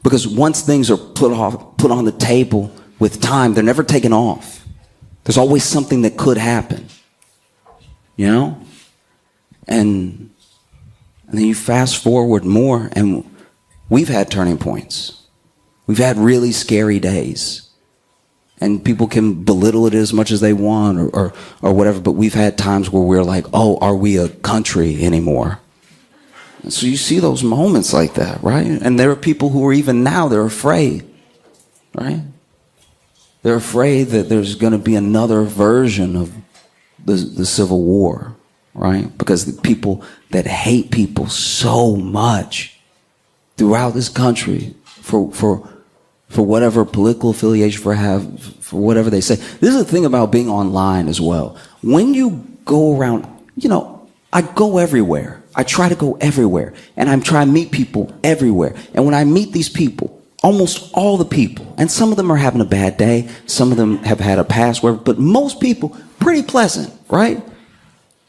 Because once things are put on the table with time, they're never taken off. There's always something that could happen, you know? And then you fast forward more, and we've had turning points. We've had really scary days, and people can belittle it as much as they want or whatever, but we've had times where we're like, oh, are we a country anymore? And so you see those moments like that, right? And there are people who are even now, they're afraid, right? They're afraid that there's going to be another version of the Civil War, right? Because the people that hate people so much throughout this country for whatever political affiliation for whatever they say. This is the thing about being online as well. When you go around, I go everywhere. I try to go everywhere, and I'm trying to meet people everywhere. And when I meet these people, almost all the people, and some of them are having a bad day, some of them have had a past, whatever, but most people, pretty pleasant, right?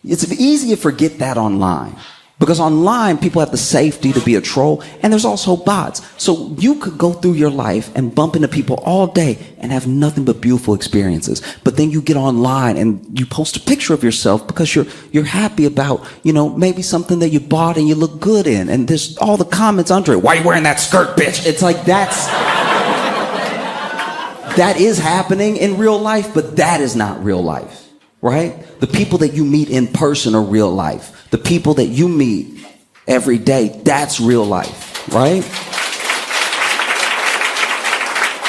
It's easy to forget that online. Because online, people have the safety to be a troll, and there's also bots. So you could go through your life and bump into people all day and have nothing but beautiful experiences. But then you get online and you post a picture of yourself because you're happy about, maybe something that you bought and you look good in. And there's all the comments under it. Why are you wearing that skirt, bitch? It's like that is happening in real life, but that is not real life, right? The people that you meet in person are real life. The people that you meet every day, that's real life, right?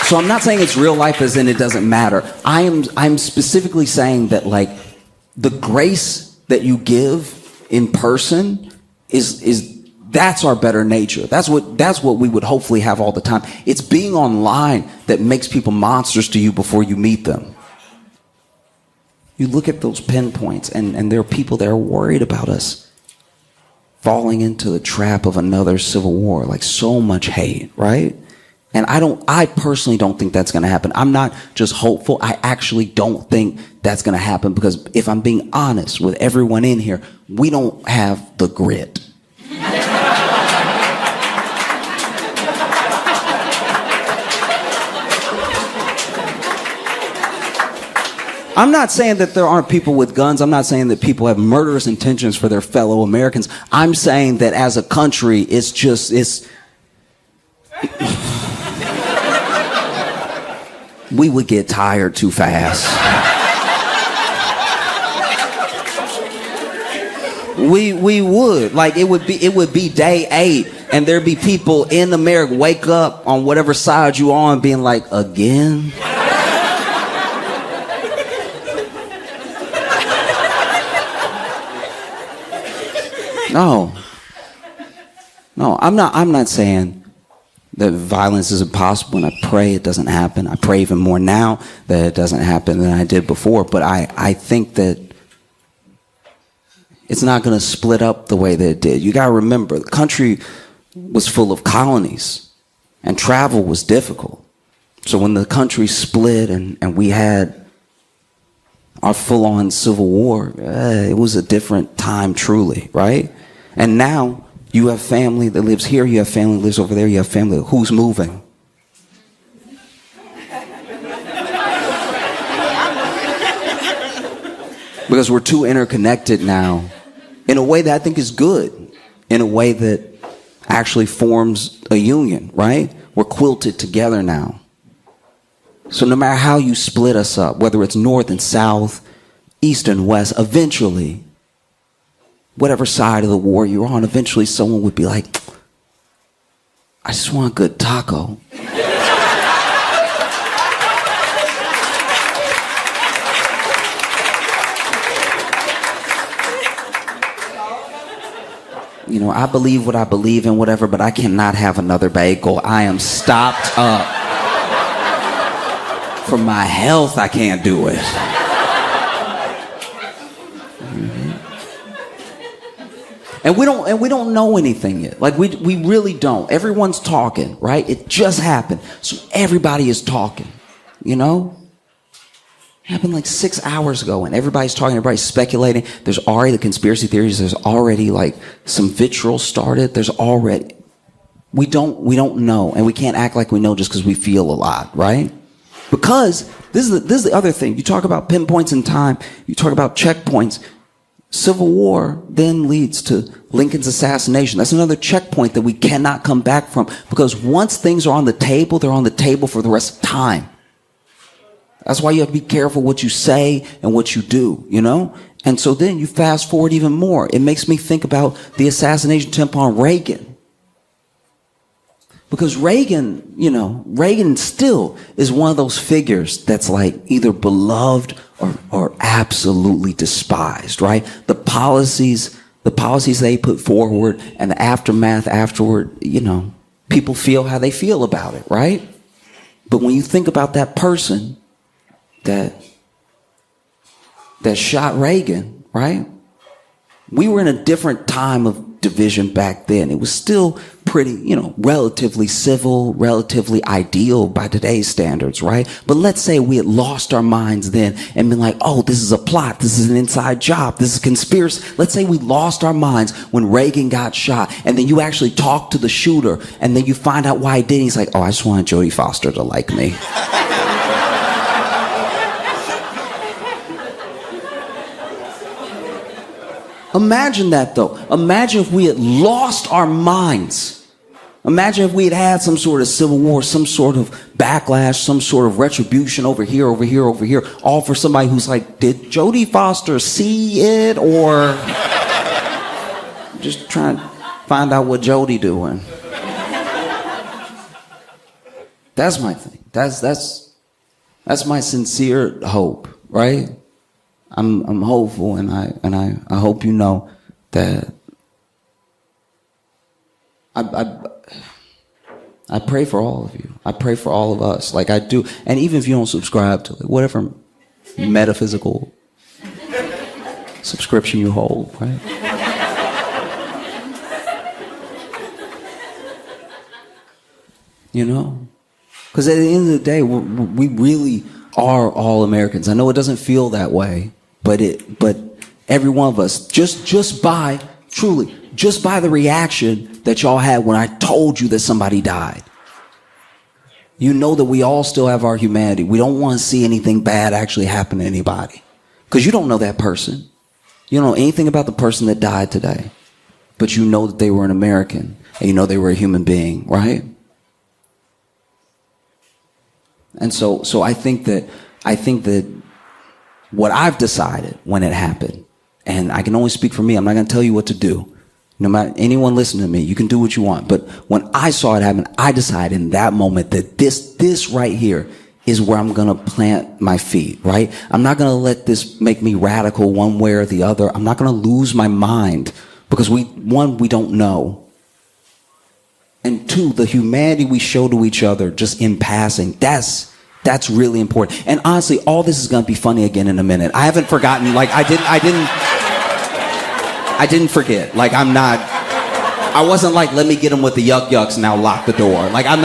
So I'm not saying it's real life as in it doesn't matter. I'm specifically saying that like the grace that you give in person is that's our better nature. That's what we would hopefully have all the time. It's being online that makes people monsters to you before you meet them. You look at those pinpoints and there are people that are worried about us falling into the trap of another civil war, like so much hate, right? And I personally don't think that's going to happen. I'm not just hopeful. I actually don't think that's going to happen because if I'm being honest with everyone in here, we don't have the grit. I'm not saying that there aren't people with guns. I'm not saying that people have murderous intentions for their fellow Americans. I'm saying that as a country, it's we would get tired too fast. We would. Like it would be day 8 and there'd be people in America wake up on whatever side you on being like, again? No, I'm not saying that violence is impossible, and I pray it doesn't happen. I pray even more now that it doesn't happen than I did before, but I think that it's not going to split up the way that it did. You got to remember, the country was full of colonies, and travel was difficult. So when the country split and we had our full-on civil war, it was a different time truly, right? And now you have family that lives here, you have family that lives over there, you have family who's moving. Because we're too interconnected now in a way that I think is good, in a way that actually forms a union, right? We're quilted together now. So no matter how you split us up, whether it's north and south, east and west, eventually, whatever side of the war you're on, eventually someone would be like, I just want a good taco. You know, I believe what I believe in, whatever, but I cannot have another bagel. I am stopped up. For my health, I can't do it. And we don't know anything yet. Like we really don't. Everyone's talking, right? It just happened. So everybody is talking, you know? It happened like 6 hours ago and everybody's talking, everybody's speculating. There's already the conspiracy theories, there's already like some vitriol started. There's already we don't know, and we can't act like we know just because we feel a lot, right? Because this is the other thing. You talk about pinpoints in time, you talk about checkpoints. Civil War then leads to Lincoln's assassination. That's another checkpoint that we cannot come back from, because once things are on the table, they're on the table for the rest of time. That's why you have to be careful what you say and what you do, you know? And so then you fast forward even more. It makes me think about the assassination attempt on Reagan. Because Reagan, you know, Reagan still is one of those figures that's like either beloved or absolutely despised, right? The policies they put forward and the aftermath afterward, you know, people feel how they feel about it, right? But when you think about that person that shot Reagan, right? We were in a different time of division back then. It was still pretty, you know, relatively civil, relatively ideal by today's standards, right? But let's say we had lost our minds then and been like, oh, this is a plot, this is an inside job, this is a conspiracy. Let's say we lost our minds when Reagan got shot, and then you actually talk to the shooter, and then you find out why he did it. He's like, oh, I just wanted Jodie Foster to like me. Imagine that, though. Imagine if we had lost our minds. Imagine if we had some sort of civil war, some sort of backlash, some sort of retribution over here, all for somebody who's like, did Jodie Foster see it, or just trying to find out what Jodie doing? That's my thing. That's my sincere hope, right? I'm hopeful, and I hope you know that I pray for all of you. I pray for all of us, like I do. And even if you don't subscribe to it, whatever metaphysical subscription you hold, right? You know? Because at the end of the day, we really are all Americans. I know it doesn't feel that way, but every one of us, just by the reaction that y'all had when I told you that somebody died, you know that we all still have our humanity. We don't want to see anything bad actually happen to anybody, because you don't know that person. You don't know anything about the person that died today, but you know that they were an American, and you know they were a human being, right? And so I think that what I've decided when it happened, and I can only speak for me, I'm not going to tell you what to do. No matter anyone listening to me, you can do what you want. But when I saw it happen, I decided in that moment that this right here is where I'm going to plant my feet, right? I'm not going to let this make me radical one way or the other. I'm not going to lose my mind, because we don't know. And two, the humanity we show to each other just in passing, that's really important. And honestly, all this is going to be funny again in a minute. I haven't forgotten, like I didn't forget. Like I wasn't like, let me get him with the yuck yucks, now lock the door. Like I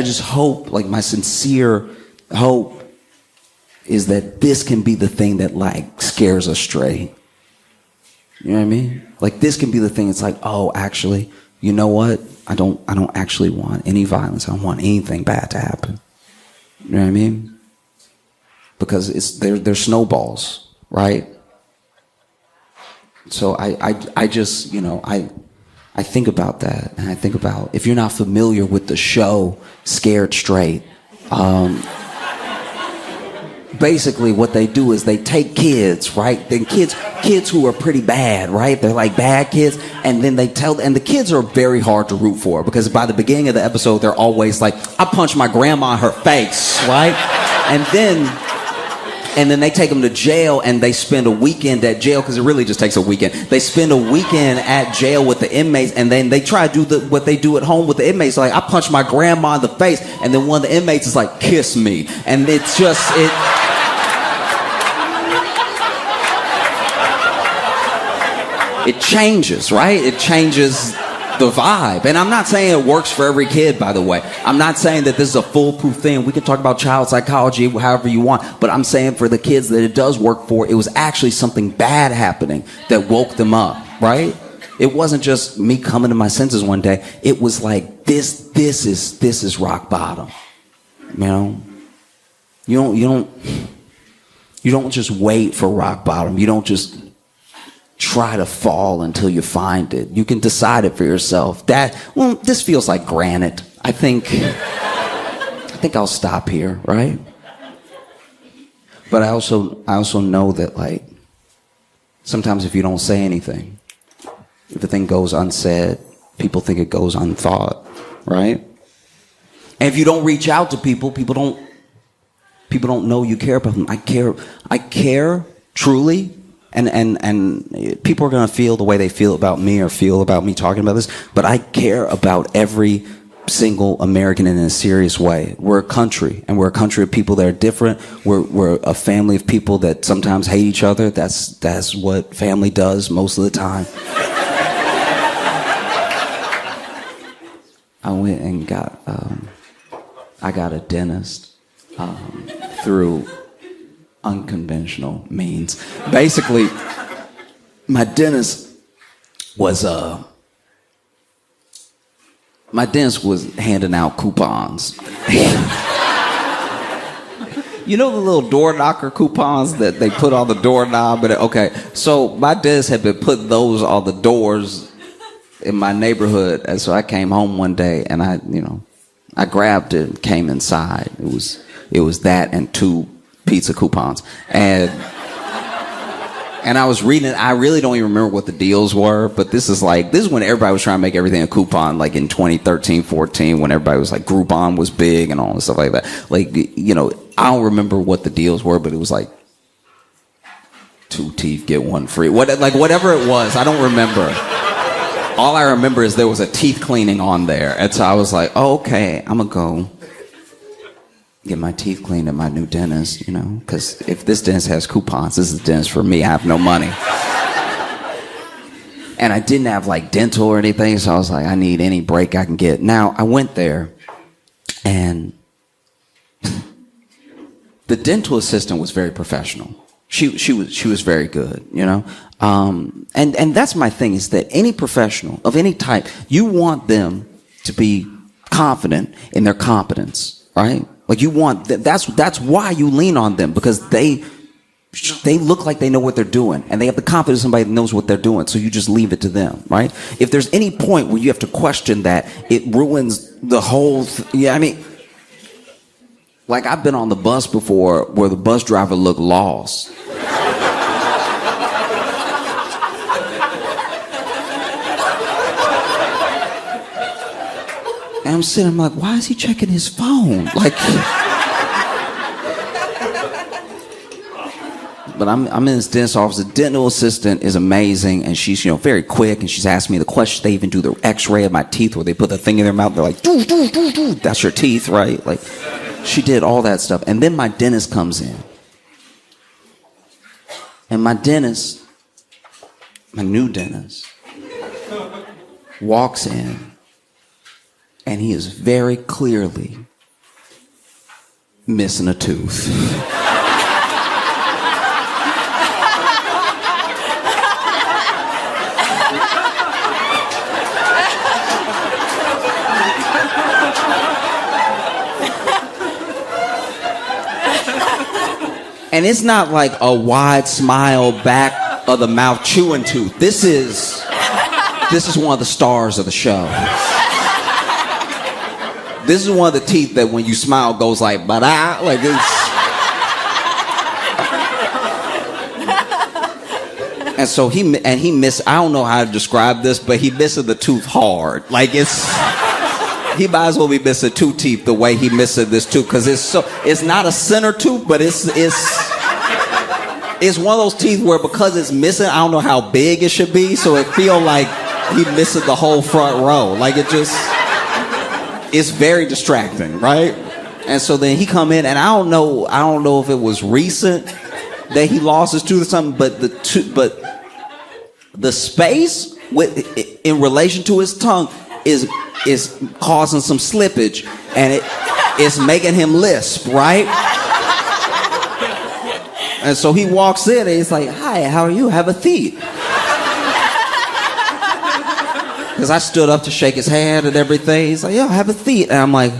just hope, like my sincere hope is that this can be the thing that like scares us straight. You know what I mean? Like this can be the thing. It's like, oh, actually, you know what? I don't actually want any violence. I don't want anything bad to happen. You know what I mean? Because they're snowballs, right? So I just, you know, I think about that, and I think about, if you're not familiar with the show Scared Straight, basically what they do is they take kids, right? Then kids who are pretty bad, right? They're like bad kids, and then and the kids are very hard to root for, because by the beginning of the episode, they're always like, I punched my grandma in her face, right? And then they take them to jail, and they spend a weekend at jail, because it really just takes a weekend. They spend a weekend at jail with the inmates, and then they try to do what they do at home with the inmates. Like, I punched my grandma in the face, and then one of the inmates is like, kiss me. And it's just, it changes, right? It changes the vibe. And I'm not saying it works for every kid, by the way. I'm not saying that this is a foolproof thing. We can talk about child psychology however you want, but I'm saying for the kids that it does work for, it was actually something bad happening that woke them up, right? It wasn't just me coming to my senses one day. It was like, this is rock bottom. You know? You don't just wait for rock bottom. You don't just try to fall until you find it. You can decide it for yourself. This feels like granite. I think I'll stop here, right? But I also know that, like, sometimes if you don't say anything, if a thing goes unsaid, people think it goes unthought, right? And if you don't reach out to people don't know you care about them. I care truly. And people are going to feel the way they feel about me, or feel about me talking about this, but I care about every single American in a serious way. We're a country, and we're a country of people that are different. We're a family of people that sometimes hate each other. That's what family does most of the time. I went and got a dentist through unconventional means. Basically, my dentist was handing out coupons. You know the little door knocker coupons that they put on the doorknob? Okay, so my dentist had been putting those on the doors in my neighborhood, and so I came home one day and I grabbed it and came inside. It was that and 2 pizza coupons. And And I was reading it. I really don't even remember what the deals were, but this is when everybody was trying to make everything a coupon, like in 2013, 14, when everybody was like Groupon was big and all this stuff like that. Like, you know, I don't remember what the deals were, but it was like 2 teeth, get 1 free. Whatever it was, I don't remember. All I remember is there was a teeth cleaning on there. And so I was like, oh, okay, I'm going to go get my teeth cleaned at my new dentist, you know, because if this dentist has coupons, this is the dentist for me. I have no money. And I didn't have like dental or anything, so I was like, I need any break I can get. Now, I went there, and the dental assistant was very professional. She was very good, you know. And that's my thing, is that any professional of any type, you want them to be confident in their competence, right? Like you want that's why you lean on them, because they look like they know what they're doing, and they have the confidence in somebody that knows what they're doing. So you just leave it to them, right? If there's any point where you have to question that, it ruins the whole. Yeah, I mean, like I've been on the bus before where the bus driver looked lost. And I'm sitting, I'm like, why is he checking his phone? Like, but I'm in this dentist office. The dental assistant is amazing, and she's, you know, very quick, and she's asking me the questions. They even do the X-ray of my teeth, where they put the thing in their mouth. They're like, doo, doo, doo, doo. That's your teeth, right? Like, she did all that stuff. And then my dentist comes in, and my dentist, my new dentist, walks in. And he is very clearly missing a tooth. And it's not like a wide smile, back of the mouth chewing tooth. This is one of the stars of the show. This is one of the teeth that when you smile goes like, ba-da, like it's. And so he missed, I don't know how to describe this, but he misses the tooth hard. Like he might as well be missing 2 teeth the way he missing this tooth, because it's not a center tooth, but it's one of those teeth where, because it's missing, I don't know how big it should be, so it feel like he missing the whole front row. Like it's very distracting, right? And so then he come in, and I don't know if it was recent that he lost his tooth or something, but the space in relation to his tongue is causing some slippage, and it's making him lisp, right? And so he walks in, and he's like, "Hi, how are you? Have a seat." Because I stood up to shake his hand and everything. He's like, "Yeah, have a seat." And I'm like,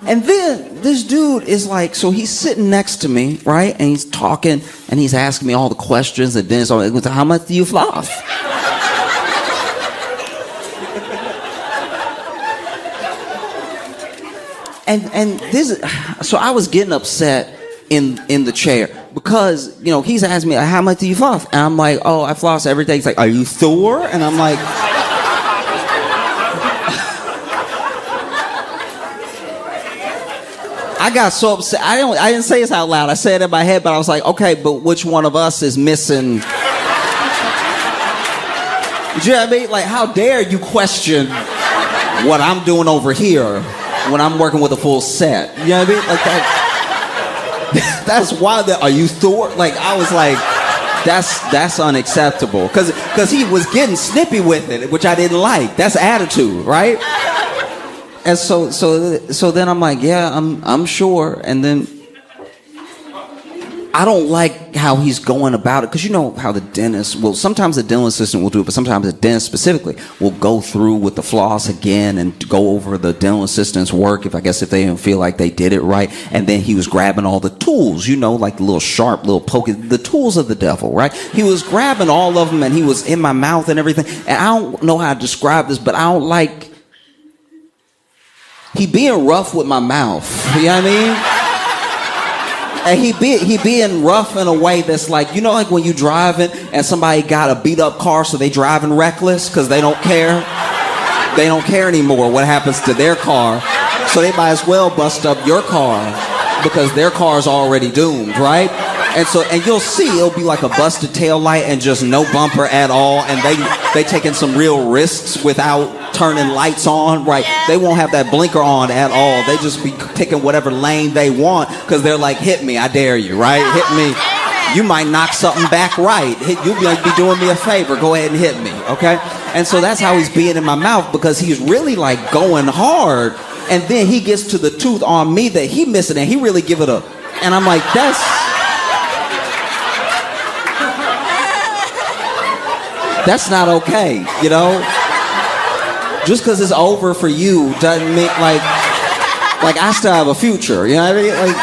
and then this dude is like, so he's sitting next to me, right? And he's talking, and he's asking me all the questions. And then it's all, how much do you floss? And this, so I was getting upset in the chair, because, you know, he's asking me, how much do you floss? And I'm like, oh, I floss every day. He's like, are you sore? And I'm like, I got so upset. I didn't say this out loud. I said it in my head, but I was like, okay, but which one of us is missing? You know what I mean? Like, how dare you question what I'm doing over here when I'm working with a full set? You know what I mean? Like that. That's why. Are you sore? Like, I was like, that's unacceptable. Because he was getting snippy with it, which I didn't like. That's attitude, right? And so then I'm like, yeah, I'm sure. And then I don't like how he's going about it, because you know how the dentist, well, sometimes the dental assistant will do it, but sometimes the dentist specifically will go through with the floss again and go over the dental assistant's work, if they didn't feel like they did it right. And then he was grabbing all the tools, you know, like the little sharp, little poking, the tools of the devil, right? He was grabbing all of them, and he was in my mouth and everything. And I don't know how to describe this, but I don't like, he being rough with my mouth, you know what I mean? And he being rough in a way that's like, you know, like when you driving and somebody got a beat up car, so they driving reckless because they don't care. They don't care anymore what happens to their car, so they might as well bust up your car because their car's already doomed, right? And you'll see it'll be like a busted tail light and just no bumper at all, and they taking some real risks without turning lights on, right? They won't have that blinker on at all. They just be picking whatever lane they want because they're like, hit me, I dare you, right? Hit me. You might knock something back right. You'll be doing me a favor. Go ahead and hit me, okay? And so that's how he's being in my mouth, because he's really like going hard, and then he gets to the tooth on me that he missing, and he really give it a, and I'm like, that's not okay, you know? Just because it's over for you doesn't mean, like I still have a future, you know what I mean? Like,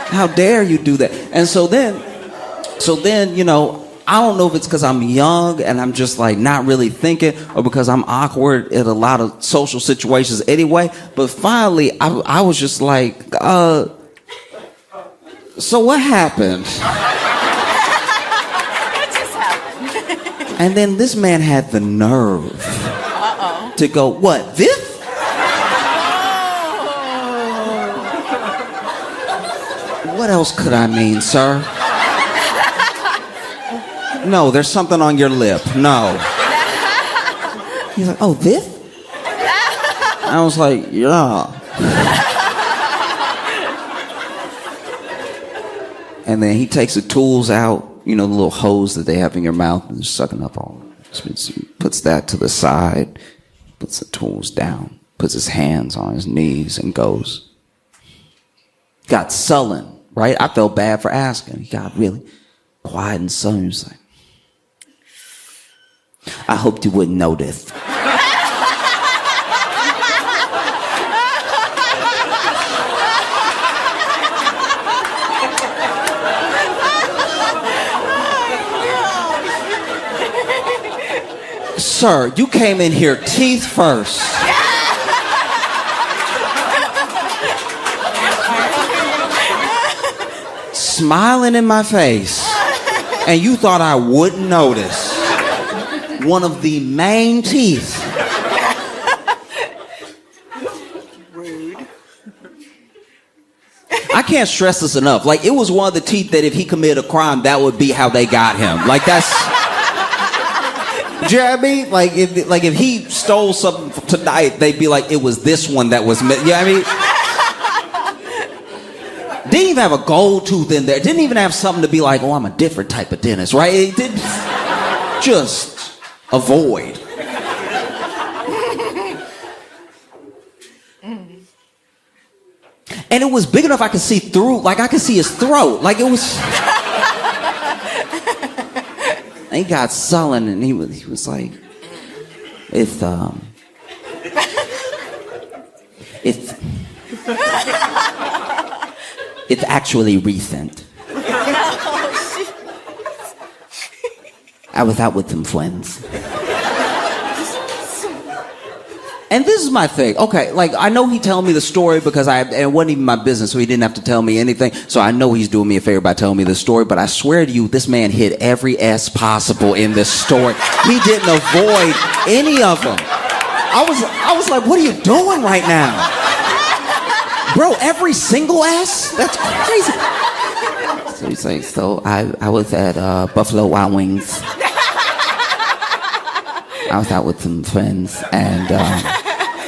how dare you do that? And so then, you know, I don't know if it's because I'm young and I'm just like not really thinking, or because I'm awkward in a lot of social situations anyway, but finally I was just like, so what happened? And then this man had the nerve to go, what, this? What else could I mean, sir? No, there's something on your lip. No. He's like, oh, this? I was like, yeah. And then he takes the tools out, you know, the little hose that they have in your mouth, and just sucking up all. Puts that to the side, puts the tools down, puts his hands on his knees, and goes. Got sullen, right? I felt bad for asking. He got really quiet and sullen. He was like, I hoped you wouldn't notice. Sir, you came in here teeth first. Smiling in my face, and you thought I wouldn't notice one of the main teeth. Rude. I can't stress this enough. Like, it was one of the teeth that if he committed a crime, that would be how they got him. Like, that's... Do you know what I mean? Like if he stole something tonight, they'd be like, it was this one that was... You know what I mean? Didn't even have a gold tooth in there. Didn't even have something to be like, oh, I'm a different type of dentist, right? It didn't... Just avoid. And it was big enough I could see through, like I could see his throat. Like it was... And he got sullen, and he was like, it's actually recent. I was out with some friends. And this is my thing. Okay, like, I know he telling me the story because it wasn't even my business, so he didn't have to tell me anything. So I know he's doing me a favor by telling me the story, but I swear to you, this man hit every S possible in this story. He didn't avoid any of them. I was like, what are you doing right now? Bro, every single S? That's crazy. So he's like, so I was at Buffalo Wild Wings. I was out with some friends, and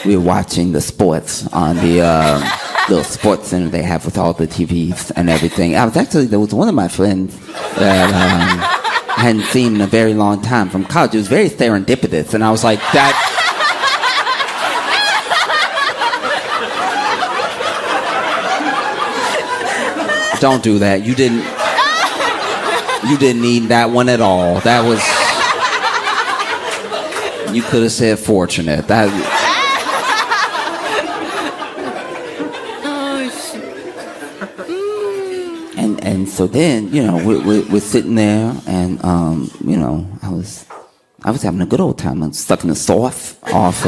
we were watching the sports on the little sports center they have with all the TVs and everything. There was one of my friends that I hadn't seen in a very long time from college. It was very serendipitous, and I was like, that... Don't do that. You didn't need that one at all. That was... You could have said fortunate. That... And so then, you know, we're sitting there, and you know, I was having a good old time. I was sucking the sauce off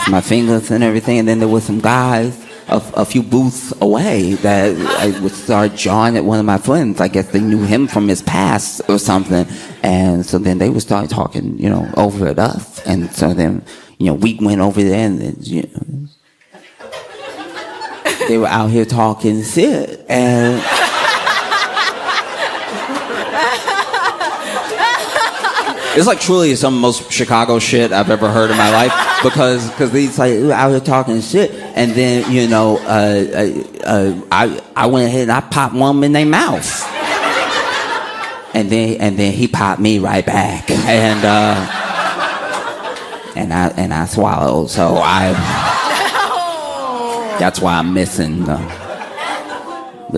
my fingers and everything. And then there were some guys a few booths away that I would start jawing at one of my friends. I guess they knew him from his past or something. And so then they would start talking, you know, over at us. And so then, you know, we went over there, and you know, they were out here talking shit, and it's like truly some of the most Chicago shit I've ever heard in my life, because these like out here talking shit, and then, you know, I went ahead and I popped one in their mouth, and then he popped me right back, and I swallowed, so that's why I'm missing the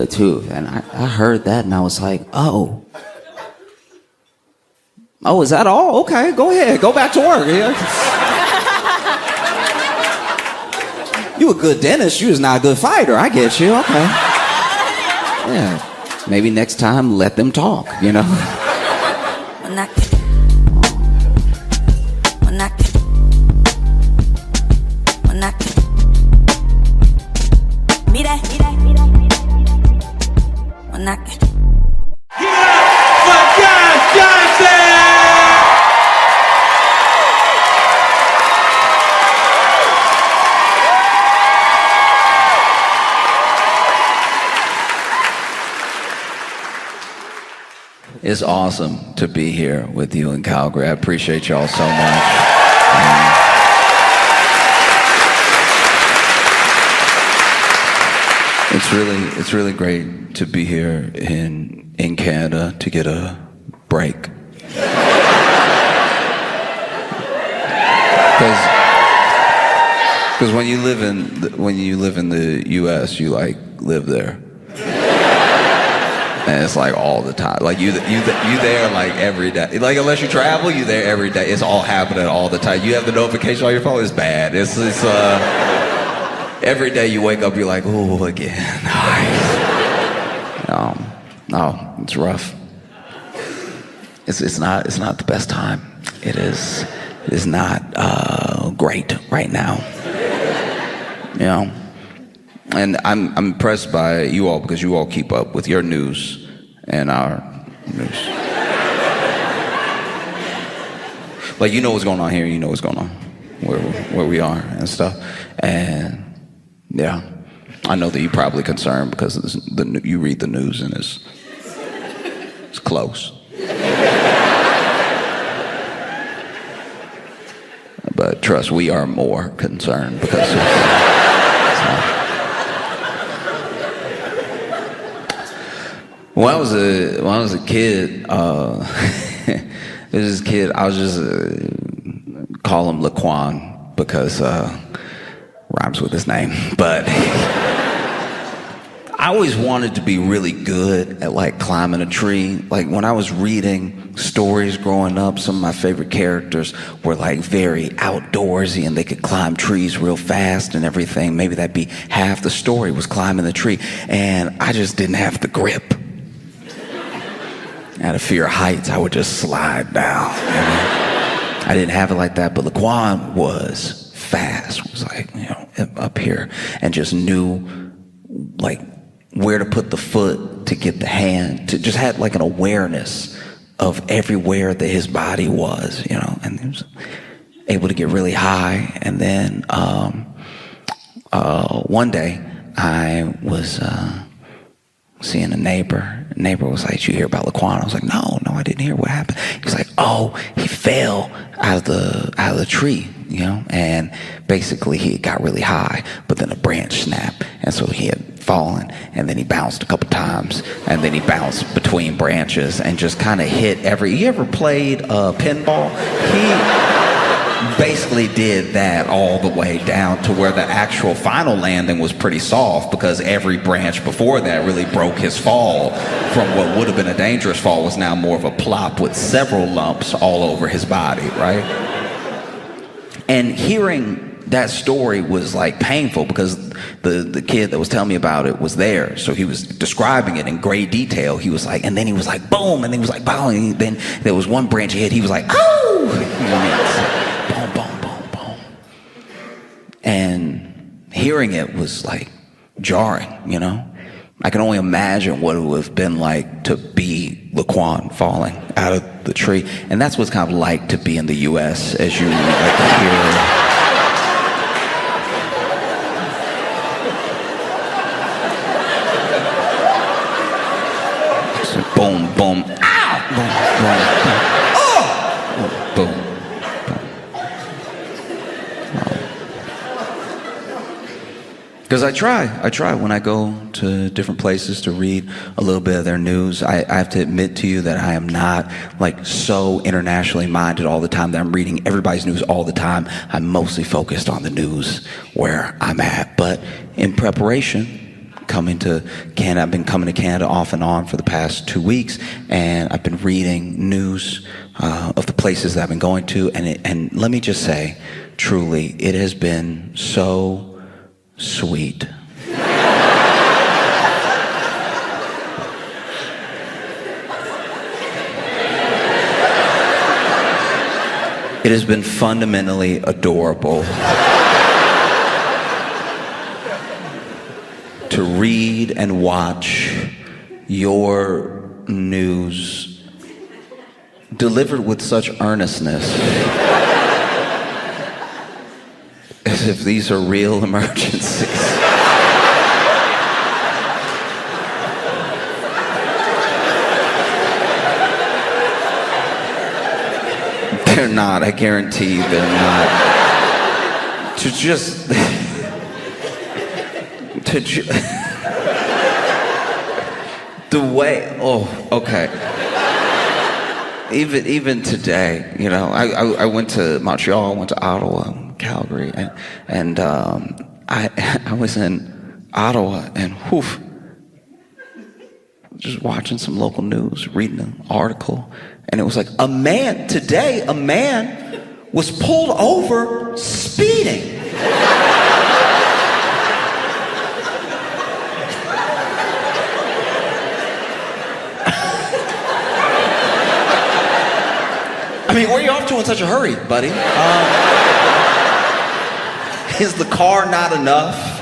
tooth. And I heard that, and I was like, oh, is that all? Okay, go ahead. Go back to work. Yeah. You a good dentist. You was not a good fighter. I get you. Okay. Yeah. Maybe next time, let them talk, you know. It's awesome to be here with you in Calgary. I appreciate y'all so much. It's really great to be here in Canada to get a break. Because when you live in the U.S., you like live there. And it's like all the time. Like you there like every day. Like unless you travel, you there every day. It's all happening all the time. You have the notification on your phone. It's bad. It's every day you wake up, you're like, oh, again. No, it's rough. It's not the best time. It is not great right now. You know. And I'm impressed by you all, because you all keep up with your news and our news. Like, you know what's going on here, you know what's going on where we are and stuff. And yeah, I know that you're probably concerned because you read the news and it's close. But trust, we are more concerned because When I was a kid, this kid, I was just call him Laquan because rhymes with his name. But I always wanted to be really good at like climbing a tree. Like when I was reading stories growing up, some of my favorite characters were like very outdoorsy and they could climb trees real fast and everything. Maybe that'd be half the story was climbing the tree. And I just didn't have the grip. Out of fear of heights, I would just slide down. I didn't have it like that, but Laquan was fast. Was like, you know, up here, and just knew like where to put the foot to get the hand. To just had like an awareness of everywhere that his body was, you know, and he was able to get really high. And then one day I was seeing a neighbor. The neighbor was like, "Did you hear about Laquan?" I was like, no, I didn't hear. What happened? He was like, "Oh, he fell out of the tree, you know, and basically he got really high, but then a branch snapped, and so he had fallen, and then he bounced a couple times, and then he bounced between branches and just kind of hit every." You ever played pinball? basically did that all the way down to where the actual final landing was pretty soft, because every branch before that really broke his fall from what would have been a dangerous fall was now more of a plop with several lumps all over his body, right? And hearing that story was like painful, because the kid that was telling me about it was there, so he was describing it in great detail. He was like, and then he was like, boom, and then he was like, boom, and then there was one branch he hit, he was like, oh, you know what I mean? Boom, boom, boom, boom. And hearing it was like jarring, you know? I can only imagine what it would have been like to be Laquan falling out of the tree, and that's what it's kind of like to be in the U.S. as you like hear. Boom, boom, ow! Boom, boom, boom. Oh! Boom, boom. Because I try when I go to different places to read a little bit of their news. I have to admit to you that I am not like so internationally minded all the time that I'm reading everybody's news all the time. I'm mostly focused on the news where I'm at. But in preparation, coming to Canada, I've been coming to Canada off and on for the past 2 weeks, and I've been reading news of the places that I've been going to, and let me just say, truly, it has been so sweet. It has been fundamentally adorable to read and watch your news delivered with such earnestness, as if these are real emergencies. They're not, I guarantee they're not. To just... the way, oh, okay. Even today, you know, I went to Montreal, I went to Ottawa, Calgary, and I was in Ottawa, and whew, just watching some local news, reading an article, and it was like, a man was pulled over speeding. I mean, where are you off to in such a hurry, buddy? Is the car not enough?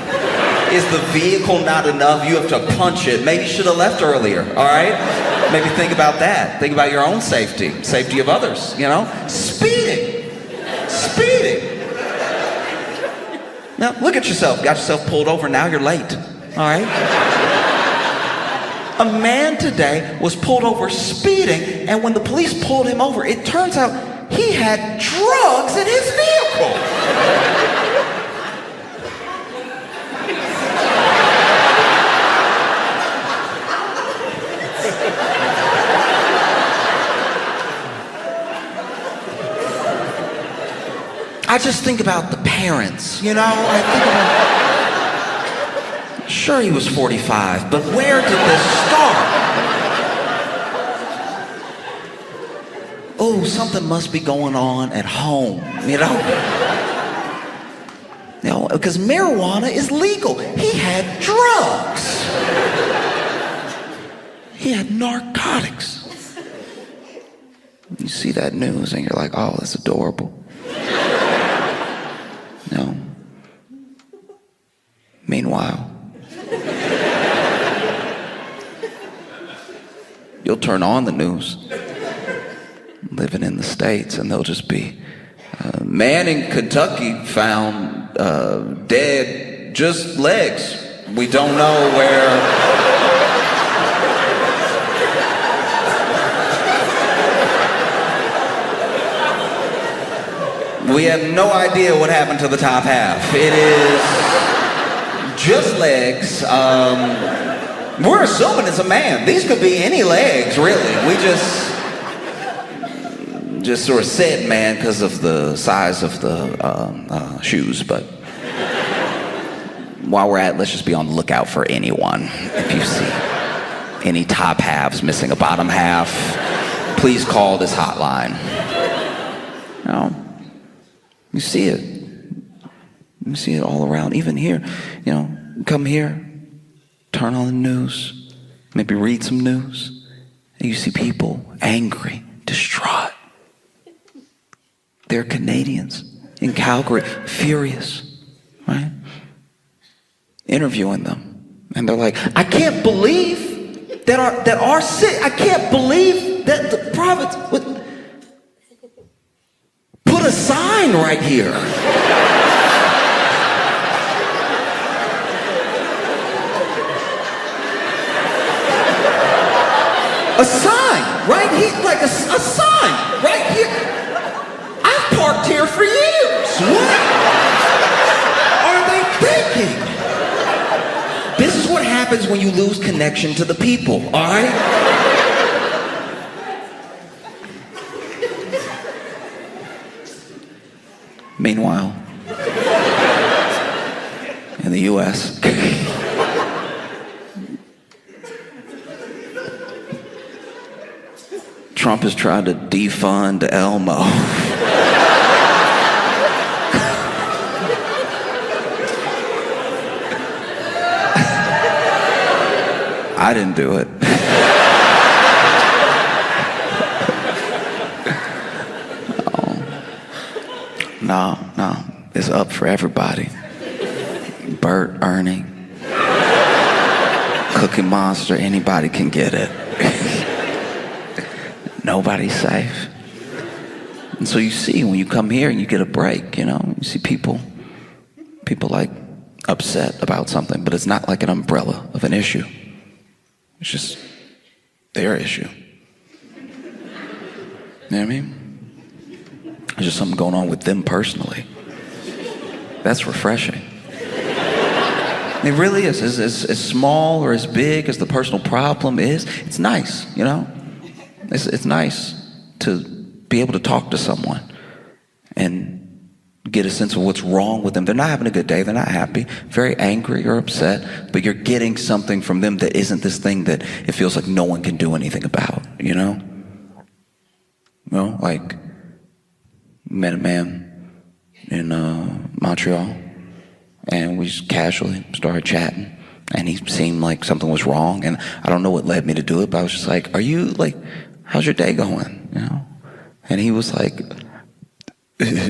Is the vehicle not enough? You have to punch it. Maybe you should have left earlier, all right? Maybe think about that. Think about your own safety, safety of others, you know? Speeding. Now, look at yourself. Got yourself pulled over, now you're late, all right? A man today was pulled over speeding, and when the police pulled him over, it turns out he had drugs in his vehicle. I just think about the parents, you know? I think about... Sure, he was 45, but where did this start? Oh, something must be going on at home, you know? You know, because marijuana is legal. He had drugs. He had narcotics. You see that news and you're like, oh, that's adorable. No. Meanwhile, you'll turn on the news, living in the States, and they'll just be, man in Kentucky found dead, just legs. We don't know where. We have no idea what happened to the top half. It is just legs. We're assuming it's a man. These could be any legs, really. just sort of said man because of the size of the shoes, but while we're at it, let's just be on the lookout for anyone. If you see any top halves missing a bottom half, please call this hotline. You know, you see it. You see it all around, even here. You know, come here, turn on the news, maybe read some news, and you see people angry, distraught. They're Canadians in Calgary, furious, right? Interviewing them, and they're like, I can't believe that our city, I can't believe that the province would put a sign right here. A sign right here, like a sign right here. I've parked here for years. What are they thinking? This is what happens when you lose connection to the people, all right? Meanwhile, in the U.S., Trump has tried to defund Elmo. I didn't do it. No, it's up for everybody. Bert, Ernie, Cookie Monster, anybody can get it. Nobody's safe. And so you see, when you come here and you get a break, you know, you see people like upset about something, but it's not like an umbrella of an issue. It's just their issue. You know what I mean? There's just something going on with them personally. That's refreshing. It really is. As small or as big as the personal problem is, it's nice, you know? It's nice to be able to talk to someone and get a sense of what's wrong with them. They're not having a good day. They're not happy, very angry or upset, but you're getting something from them that isn't this thing that it feels like no one can do anything about, you know? You know, like, met a man in Montreal, and we just casually started chatting, and he seemed like something was wrong, and I don't know what led me to do it, but I was just like, are you, like, how's your day going, you know? And he was like,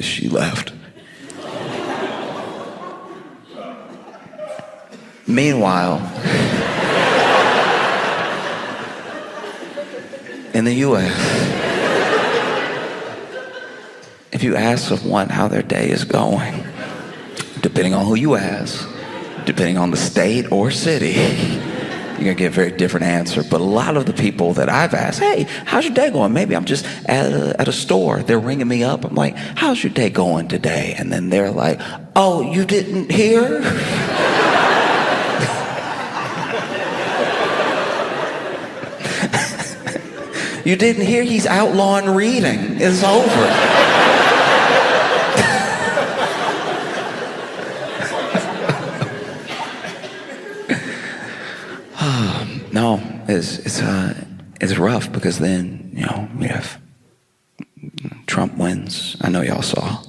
she left. Meanwhile, in the U.S., if you ask someone how their day is going, depending on who you ask, depending on the state or city, you're gonna get a very different answer. But a lot of the people that I've asked, hey, how's your day going? Maybe I'm just at a store. They're ringing me up. I'm like, how's your day going today? And then they're like, oh, you didn't hear? You didn't hear? He's outlawing reading. It's over. No, it's rough because then, you know, we have Trump wins. I know y'all saw.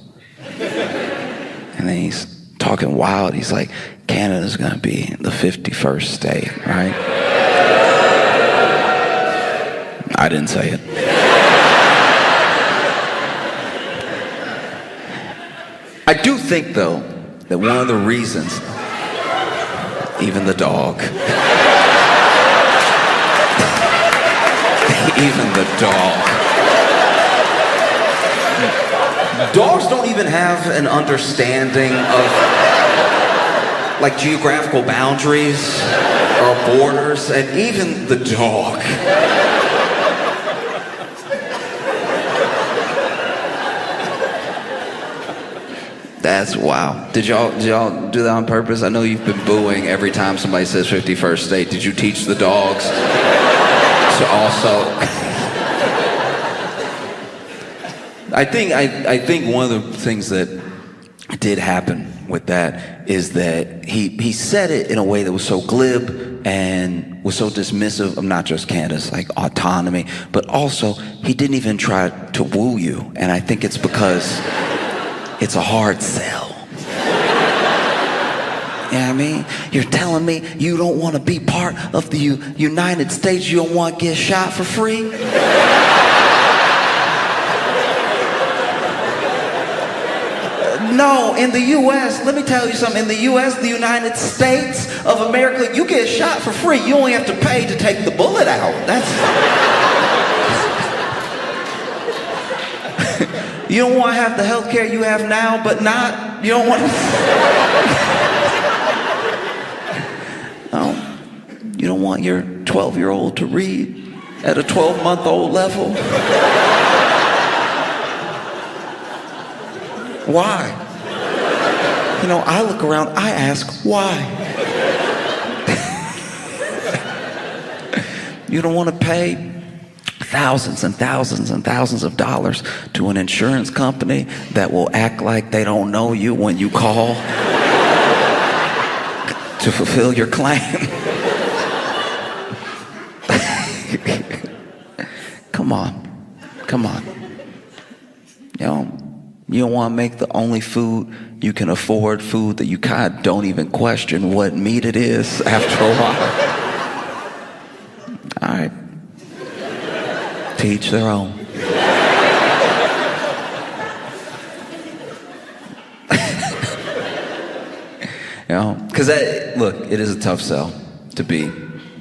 And then he's talking wild. He's like, Canada's gonna be the 51st state, right? I didn't say it. I do think, though, that one of the reasons, even the dog, even the dog. Dogs don't even have an understanding of, like, geographical boundaries or borders, and even the dog. That's wow. Did y'all do that on purpose? I know you've been booing every time somebody says 51st state. Did you teach the dogs to also? I think one of the things that did happen with that is that he said it in a way that was so glib and was so dismissive of not just Canada's like autonomy, but also he didn't even try to woo you. And I think it's because it's a hard sell. You know what I mean? You're telling me you don't want to be part of the United States, you don't want to get shot for free? No, in the U.S., let me tell you something. In the U.S., the United States of America, you get shot for free. You only have to pay to take the bullet out. That's... You don't want to have the health care you have now, but not... You don't want to... No. You don't want your 12-year-old to read at a 12-month-old level? Why? You know, I look around, I ask, why? You don't want to pay thousands and thousands and thousands of dollars to an insurance company that will act like they don't know you when you call to fulfill your claim? Come on. You know, you don't want to make the only food you can afford, food that you kind of don't even question what meat it is after a while. All right. To each their own. You know, because look, it is a tough sell to be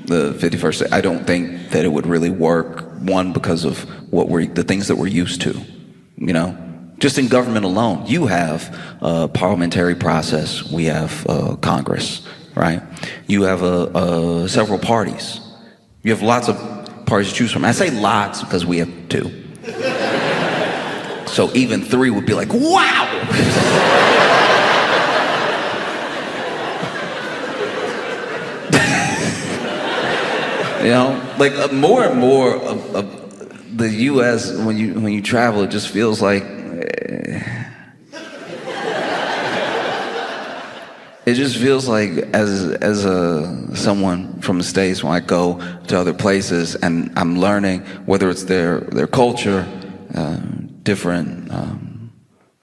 the 51st. I don't think that it would really work. One, because of the things that we're used to, you know. Just in government alone, you have a parliamentary process. We have Congress, right? You have several parties. You have lots of parties to choose from. I say lots because we have 2. So even 3 would be like, wow! You know, like more and more of the U.S. when you travel, it just feels like it just feels like as someone from the States, when I go to other places and I'm learning whether it's their culture, different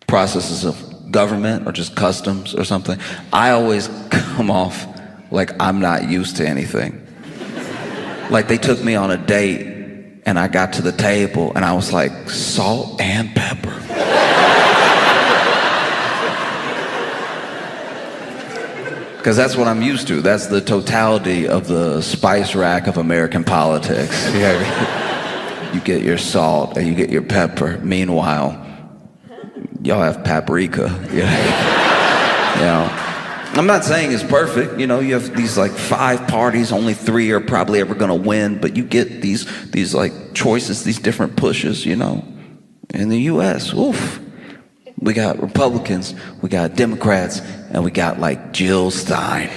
processes of government or just customs or something, I always come off like I'm not used to anything. Like they took me on a date and I got to the table and I was like, salt and pepper. Because that's what I'm used to. That's the totality of the spice rack of American politics. You get your salt and you get your pepper. Meanwhile, y'all have paprika. You know, I'm not saying it's perfect. You know, you have these like 5 parties, only 3 are probably ever gonna win, but you get these like choices, these different pushes, you know. In the US, oof. We got Republicans, we got Democrats, and we got like Jill Stein.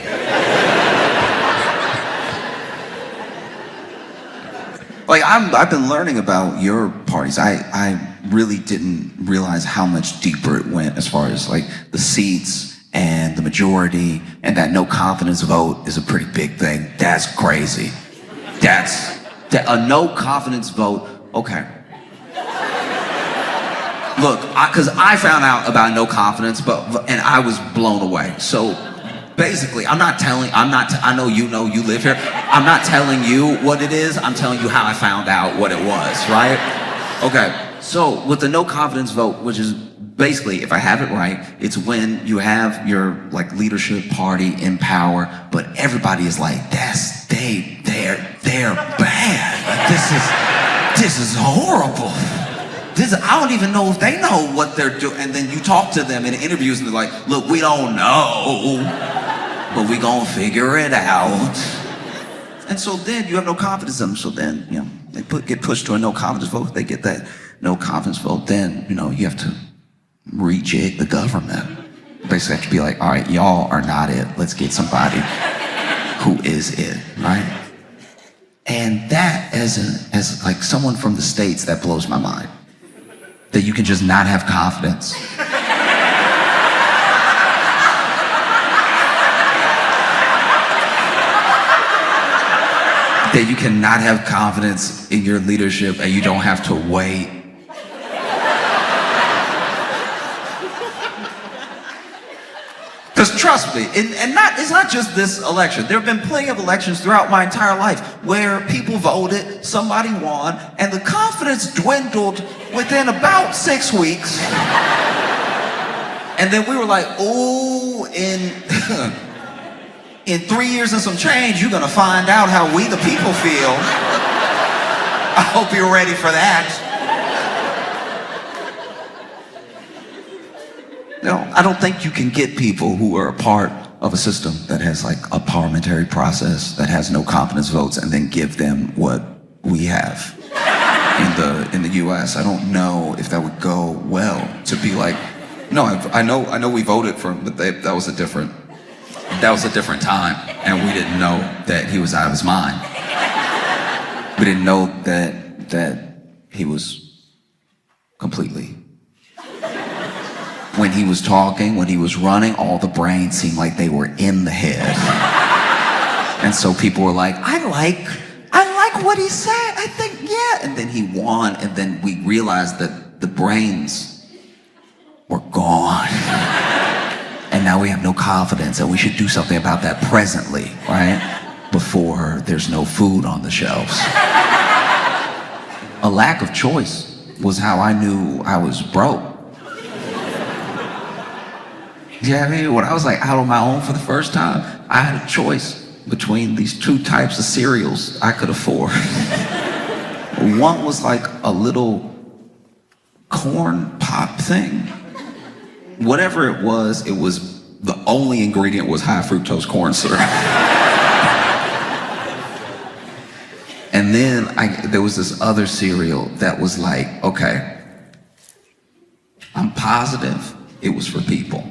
Like I've been learning about your parties. I really didn't realize how much deeper it went as far as like the seats and the majority, and that no confidence vote is a pretty big thing. That's crazy. A no confidence vote. Okay. Look, because I found out about no confidence, and I was blown away. So basically, I know you live here. I'm not telling you what it is. I'm telling you how I found out what it was, right? Okay, so with the no confidence vote, which is basically, if I have it right, it's when you have your like leadership party in power, but everybody is like, they're bad. Like, this is horrible. I don't even know if they know what they're doing. And then you talk to them in interviews and they're like, look, we don't know, but we gonna figure it out. And so then you have no confidence in them. So then, you know, they get pushed to a no confidence vote. They get that no confidence vote. Then, you know, you have to rejig the government. Basically have to be like, all right, y'all are not it. Let's get somebody who is it, right? And that as like someone from the States, that blows my mind. that you can just not have confidence. That you cannot have confidence in your leadership and you don't have to wait. Because trust me, it's not just this election. There have been plenty of elections throughout my entire life where people voted, somebody won, and the confidence dwindled within about 6 weeks. And then we were like, oh, in 3 years and some change, you're gonna find out how we the people feel. I hope you're ready for that. No, I don't think you can get people who are a part of a system that has like a parliamentary process that has no confidence votes and then give them what we have in the US. I don't know if that would go well to be like, no, I know we voted for him, but that was a different time, and we didn't know that he was out of his mind. We didn't know that he was completely. When he was talking, when he was running, all the brains seemed like they were in the head. And so people were like, I like what he said. I think, yeah. And then he won, and then we realized that the brains were gone. And now we have no confidence, and we should do something about that presently, right? Before there's no food on the shelves. A lack of choice was how I knew I was broke. Yeah, I mean, when I was like out on my own for the first time, I had a choice between these two types of cereals I could afford. One was like a little corn pop thing. Whatever it was the only ingredient was high fructose corn syrup. And then there was this other cereal that was like, okay, I'm positive it was for people.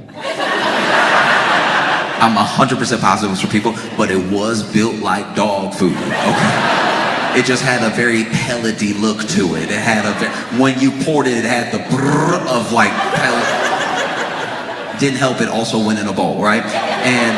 I'm 100% positive it was for people, but it was built like dog food, okay? It just had a very pellety look to it. It had when you poured it, it had the brrr of like pellet. Didn't help it also went in a bowl, right? And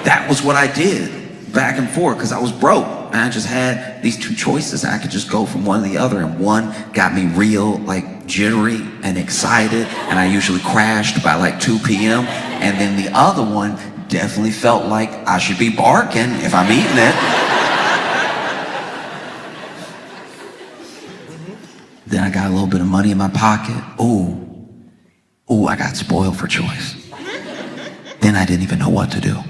that was what I did back and forth because I was broke. And I just had these two choices. I could just go from one to the other, and one got me real like jittery and excited, and I usually crashed by like 2 p.m. And then the other one definitely felt like I should be barking if I'm eating it. Then I got a little bit of money in my pocket. Ooh, I got spoiled for choice. Then I didn't even know what to do.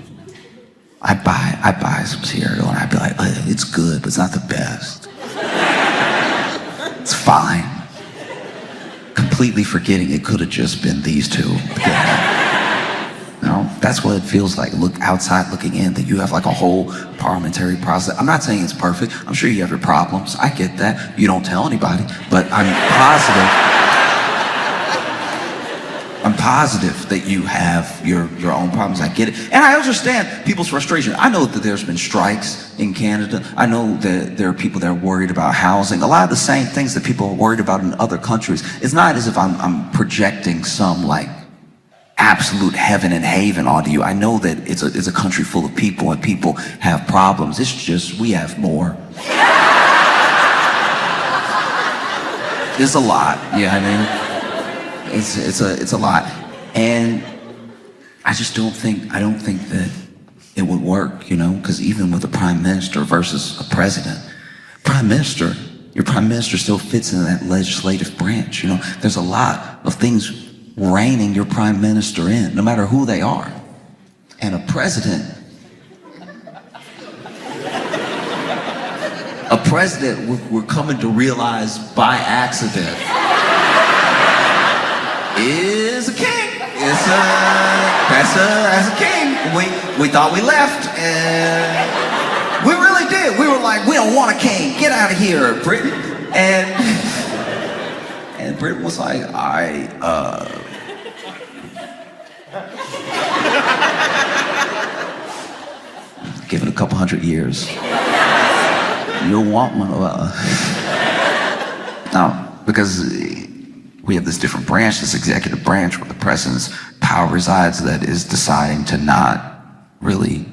I'd buy some cereal and I'd be like, it's good, but it's not the best. It's fine. Completely forgetting it could have just been these two. No, that's what it feels like. Look outside looking in, that you have like a whole parliamentary process. I'm not saying it's perfect. I'm sure you have your problems. I get that. You don't tell anybody, but I'm positive that you have your own problems. I get it. And I understand people's frustration. I know that there's been strikes in Canada. I know that there are people that are worried about housing. A lot of the same things that people are worried about in other countries. It's not as if I'm projecting some like absolute heaven and haven onto you. I know that it's a country full of people and people have problems. It's just we have more. It's a lot. Yeah, I mean. It's a lot, and I don't think that it would work, you know, because even with a prime minister versus a president, your prime minister still fits in that legislative branch, you know. There's a lot of things reining your prime minister in, no matter who they are, and a president we're coming to realize by accident is a king. That's a king. We thought we left, and we really did. We were like, we don't want a king. Get out of here, Britain. And Britain was like, all right, give it a couple hundred years. You'll want one of us. No, because we have this different branch, this executive branch where the president's power resides that is deciding to not really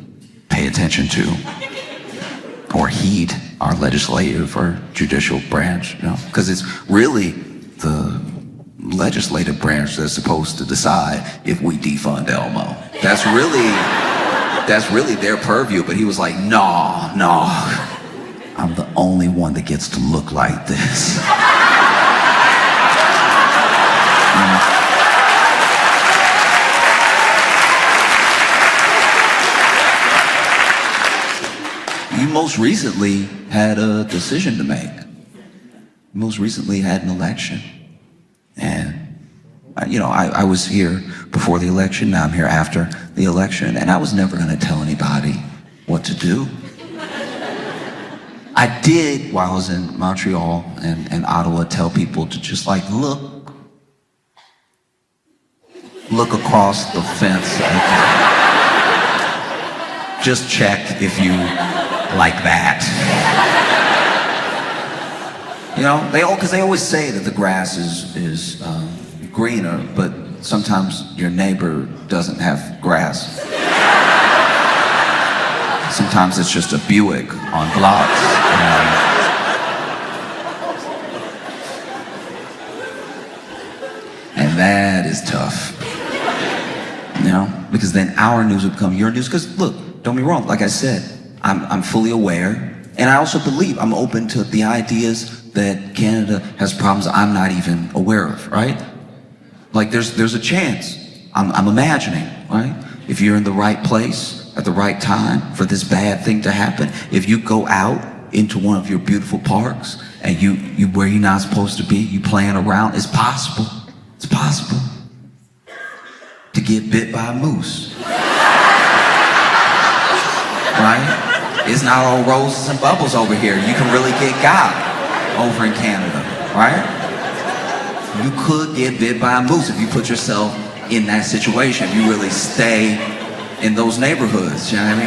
pay attention to or heed our legislative or judicial branch, because it's really the legislative branch that's supposed to decide if we defund Elmo. That's really their purview, but he was like, no, I'm the only one that gets to look like this. You most recently had a decision to make. You most recently had an election. And, I was here before the election, now I'm here after the election, and I was never gonna tell anybody what to do. I did, while I was in Montreal and Ottawa, tell people to just look across the fence. Just check if you like that. Because they always say that the grass is greener, but sometimes your neighbor doesn't have grass. Sometimes it's just a Buick on blocks. And that is tough. Because then our news would become your news. Because look, don't be wrong, like I said, I'm fully aware, and I also believe I'm open to the ideas that Canada has problems I'm not even aware of, right? Like there's a chance, I'm imagining, right? If you're in the right place at the right time for this bad thing to happen, if you go out into one of your beautiful parks and you where you're not supposed to be, you playing around, it's possible to get bit by a moose. Right? It's not all roses and bubbles over here. You can really get got over in Canada, right? You could get bit by a moose if you put yourself in that situation. If you really stay in those neighborhoods, you know what I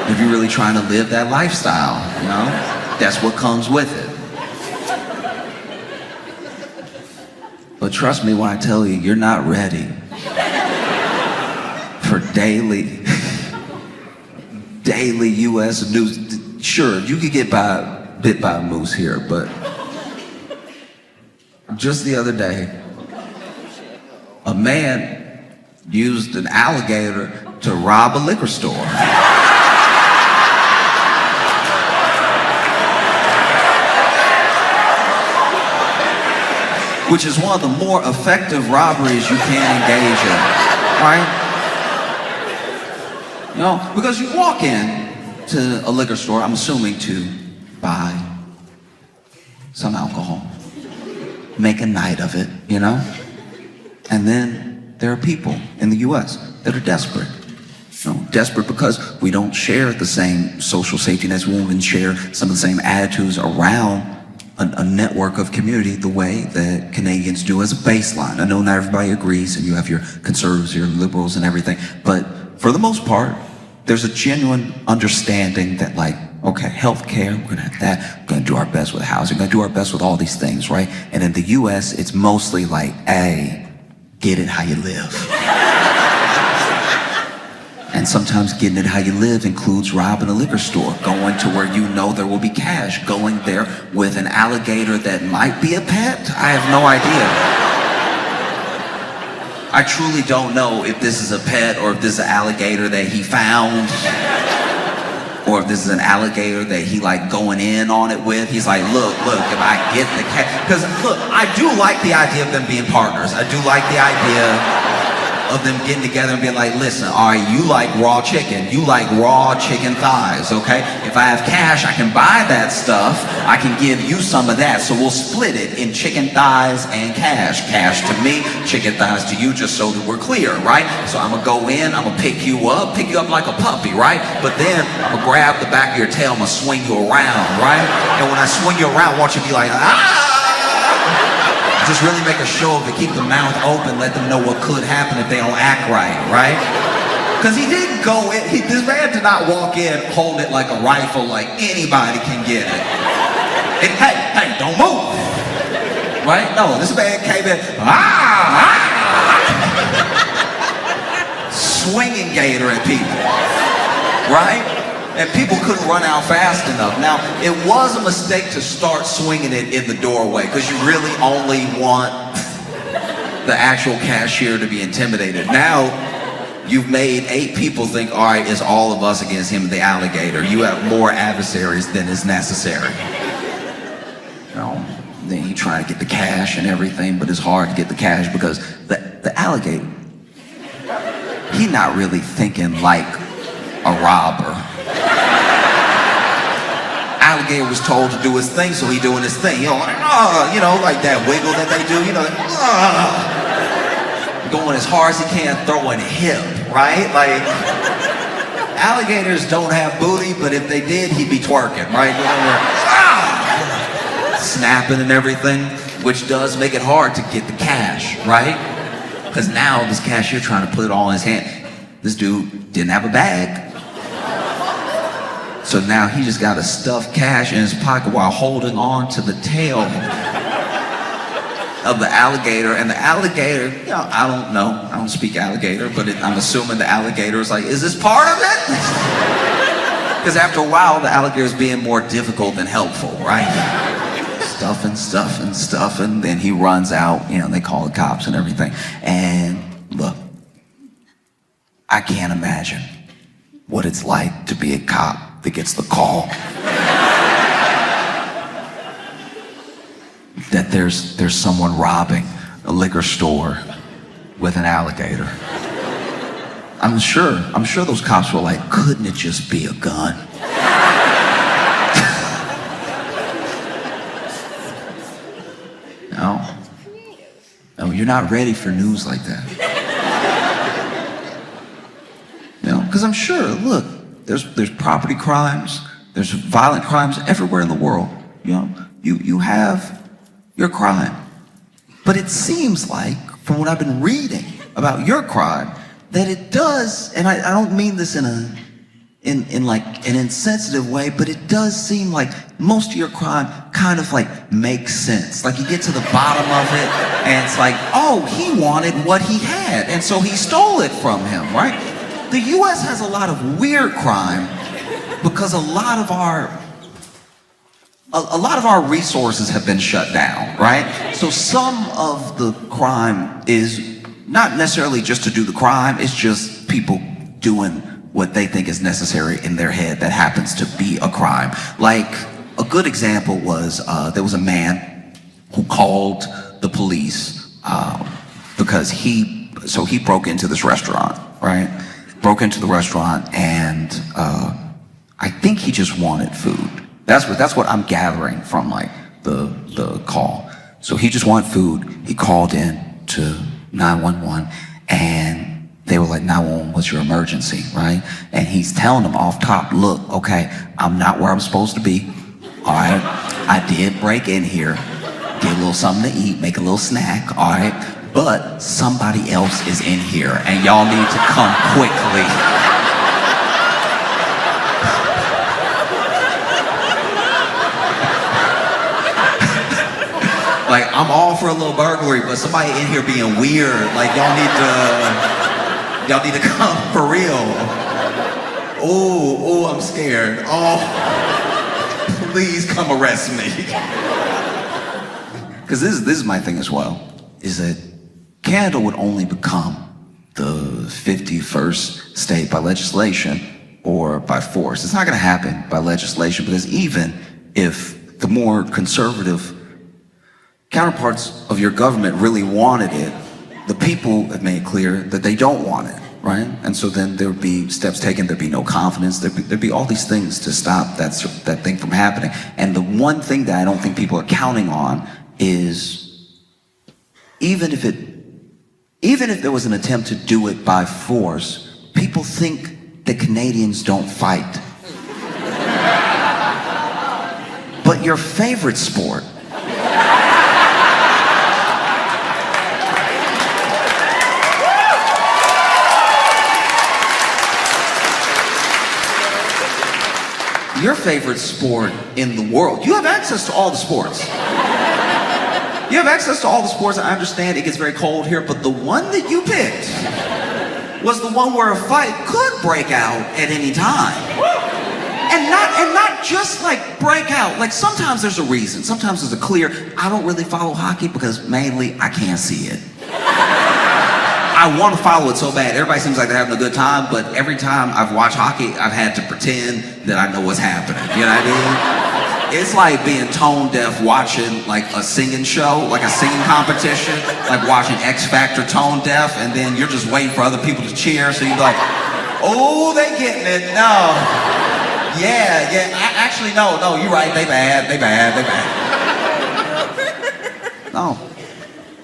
mean? If you're really trying to live that lifestyle, that's what comes with it. But trust me when I tell you, you're not ready for daily U.S. news. Sure, you could get bit by a moose here, but just the other day, a man used an alligator to rob a liquor store. Which is one of the more effective robberies you can engage in, right? Because you walk in to a liquor store, I'm assuming to buy some alcohol, make a night of it, And then there are people in the U.S. that are desperate. Desperate because we don't share the same social safety nets, we won't even share some of the same attitudes around a network of community the way that Canadians do as a baseline. I know not everybody agrees, and you have your conservatives, your liberals and everything, but for the most part, there's a genuine understanding that okay, healthcare, we're gonna have that, we're gonna do our best with housing, we're gonna do our best with all these things, right? And in the US, it's mostly hey, get it how you live. And sometimes getting it how you live includes robbing a liquor store, going to where there will be cash, going there with an alligator that might be a pet. I have no idea. I truly don't know if this is a pet or if this is an alligator that he found, or if this is an alligator that he going in on it with. He's like, look, if I get the cat, because look, I do like the idea of them being partners. I do like the idea of them getting together and being like, listen, all right, you like raw chicken, you like raw chicken thighs, okay? If I have cash, I can buy that stuff, I can give you some of that, so we'll split it in chicken thighs and cash. Cash to me, chicken thighs to you, just so that we're clear, right? So I'm gonna go in, I'm gonna pick you up like a puppy, right? But then I'm gonna grab the back of your tail, I'm gonna swing you around, right? And when I swing you around, I want you to be like, ah! Just really make a show of it, keep the mouth open, let them know what could happen if they don't act right? Because he didn't go in, this man did not walk in, hold it like a rifle, like anybody can get it. And hey, don't move. Right? No, this man came in, swinging gator at people, right? And people couldn't run out fast enough. Now, it was a mistake to start swinging it in the doorway because you really only want the actual cashier to be intimidated. Now, you've made 8 people think, all right, it's all of us against him, the alligator. You have more adversaries than is necessary. You know, then you try to get the cash and everything, but it's hard to get the cash because the alligator, he's not really thinking like a robber. Alligator was told to do his thing, so he doing his thing. Like that wiggle that they do, going as hard as he can, throwing hip, right? Like, alligators don't have booty, but if they did, he'd be twerking, right? Snapping and everything, which does make it hard to get the cash, right? Because now this cashier trying to put it all in his hand. This dude didn't have a bag. So now he just got to stuff cash in his pocket while holding on to the tail of the alligator. And the alligator, I don't know. I don't speak alligator, but I'm assuming the alligator is like, is this part of it? Because after a while, the alligator is being more difficult than helpful, right? Stuffing. Then he runs out. They call the cops and everything. And look, I can't imagine what it's like to be a cop that gets the call that there's someone robbing a liquor store with an alligator. I'm sure those cops were like, couldn't it just be a gun? No, you're not ready for news like that. Because I'm sure, look, there's property crimes, there's violent crimes everywhere in the world. You have your crime. But it seems like, from what I've been reading about your crime, that it does, and I don't mean this in like an insensitive way, but it does seem like most of your crime kind of like makes sense. Like you get to the bottom of it, and it's like, oh, he wanted what he had, and so he stole it from him, right? The U.S. has a lot of weird crime because a lot of our resources have been shut down, right? So some of the crime is not necessarily just to do the crime, it's just people doing what they think is necessary in their head that happens to be a crime. Like, a good example was, there was a man who called the police because he broke into this restaurant, right? Broke into the restaurant and I think he just wanted food. That's what I'm gathering from like the call. So he just wanted food. He called in to 911 and they were like, 911, what's your emergency, right? And he's telling them off top, look, okay, I'm not where I'm supposed to be. All right, I did break in here, get a little something to eat, make a little snack, all right? But somebody else is in here and y'all need to come quickly. Like, I'm all for a little burglary, but somebody in here being weird, like y'all need to come for real. Oh, I'm scared. Oh, please come arrest me. Because this is my thing as well, is that Canada would only become the 51st state by legislation or by force. It's not going to happen by legislation because even if the more conservative counterparts of your government really wanted it, the people have made clear that they don't want it, right? And so then there would be steps taken, there'd be no confidence, there'd be all these things to stop that thing from happening. And the one thing that I don't think people are counting on is even if there was an attempt to do it by force, people think that Canadians don't fight. But your favorite sport, your favorite sport in the world, you have access to all the sports. You have access to all the sports. I understand it gets very cold here, but the one that you picked was the one where a fight could break out at any time. And not just like break out. Like sometimes there's a reason. Sometimes there's a clear, I don't really follow hockey because mainly I can't see it. I want to follow it so bad. Everybody seems like they're having a good time, but every time I've watched hockey, I've had to pretend that I know what's happening. You know what I mean? It's like being tone deaf watching like a singing show, like a singing competition, like watching X Factor tone deaf, and then you're just waiting for other people to cheer, so you're like, oh, they getting it. No. Yeah. Actually, no, you're right. They bad. No.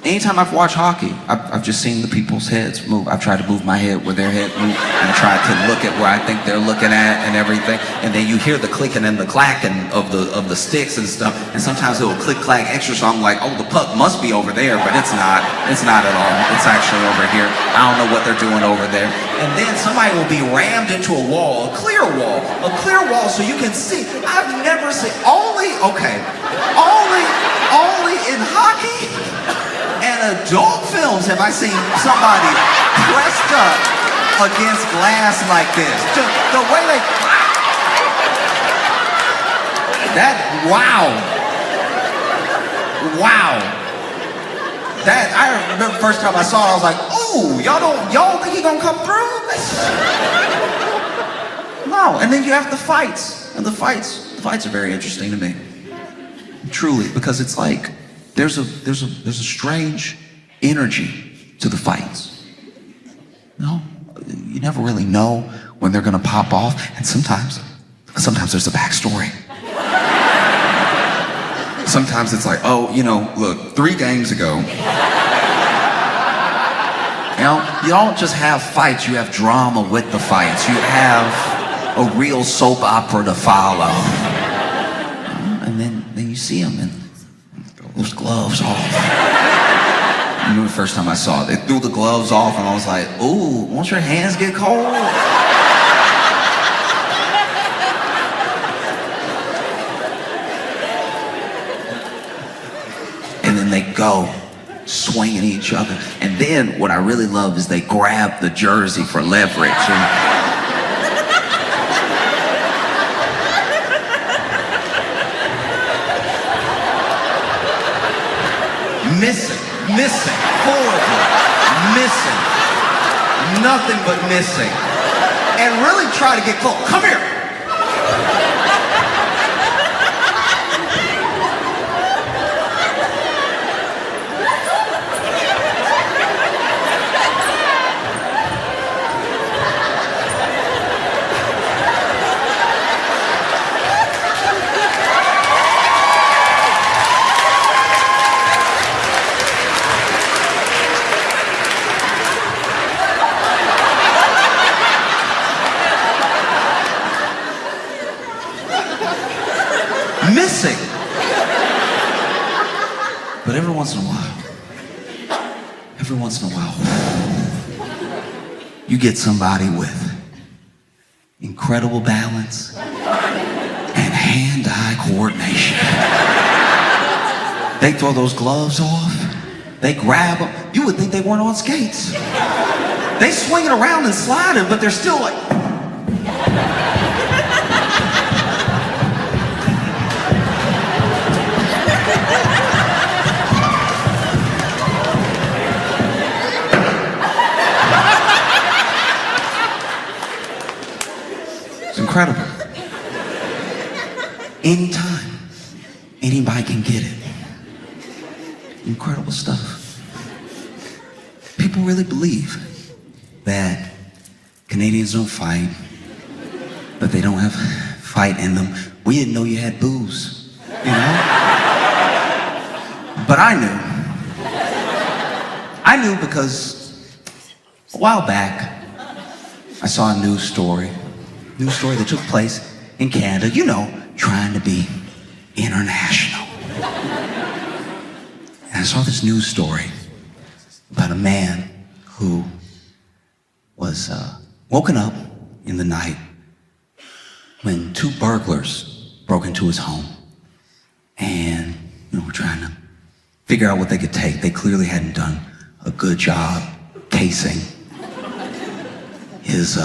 Anytime I've watched hockey, I've just seen the people's heads move. I've tried to move my head where their head moves and tried to look at where I think they're looking at and everything. And then you hear the clicking and the clacking of the sticks and stuff. And sometimes it will click clack extra, so I'm like, oh, the puck must be over there, but it's not. It's not at all. It's actually over here. I don't know what they're doing over there. And then somebody will be rammed into a wall, a clear wall, so you can see. I've never seen, only in hockey and adult films have I seen somebody pressed up against glass like this. The way they... Wow. That, I remember the first time I saw it, I was like, ooh, y'all think he gonna come through? No, and then you have the fights. And the fights are very interesting to me. Truly, because it's like, there's a strange energy to the fights. You never really know when they're gonna pop off, and sometimes there's a backstory. Sometimes it's like, oh, look, 3 games ago, you don't just have fights, you have drama with the fights. You have a real soap opera to follow. And then you see them and those gloves off. I remember the first time I saw it, they threw the gloves off and I was like, ooh, won't your hands get cold? And then they go swinging each other. And then what I really love is they grab the jersey for leverage. Missing, horribly, missing, nothing but missing, and really try to get close. Come here. Missing. But every once in a while, you get somebody with incredible balance and hand-eye coordination. They throw those gloves off, they grab them. You would think they weren't on skates. They swing it around and slide it, but they're still like... Incredible. Anytime, anybody can get it. Incredible stuff. People really believe that Canadians don't fight, that they don't have fight in them. We didn't know you had booze, But I knew because a while back, I saw a news story that took place in Canada, trying to be international. And I saw this news story about a man who was woken up in the night when 2 burglars broke into his home and were trying to figure out what they could take. They clearly hadn't done a good job casing his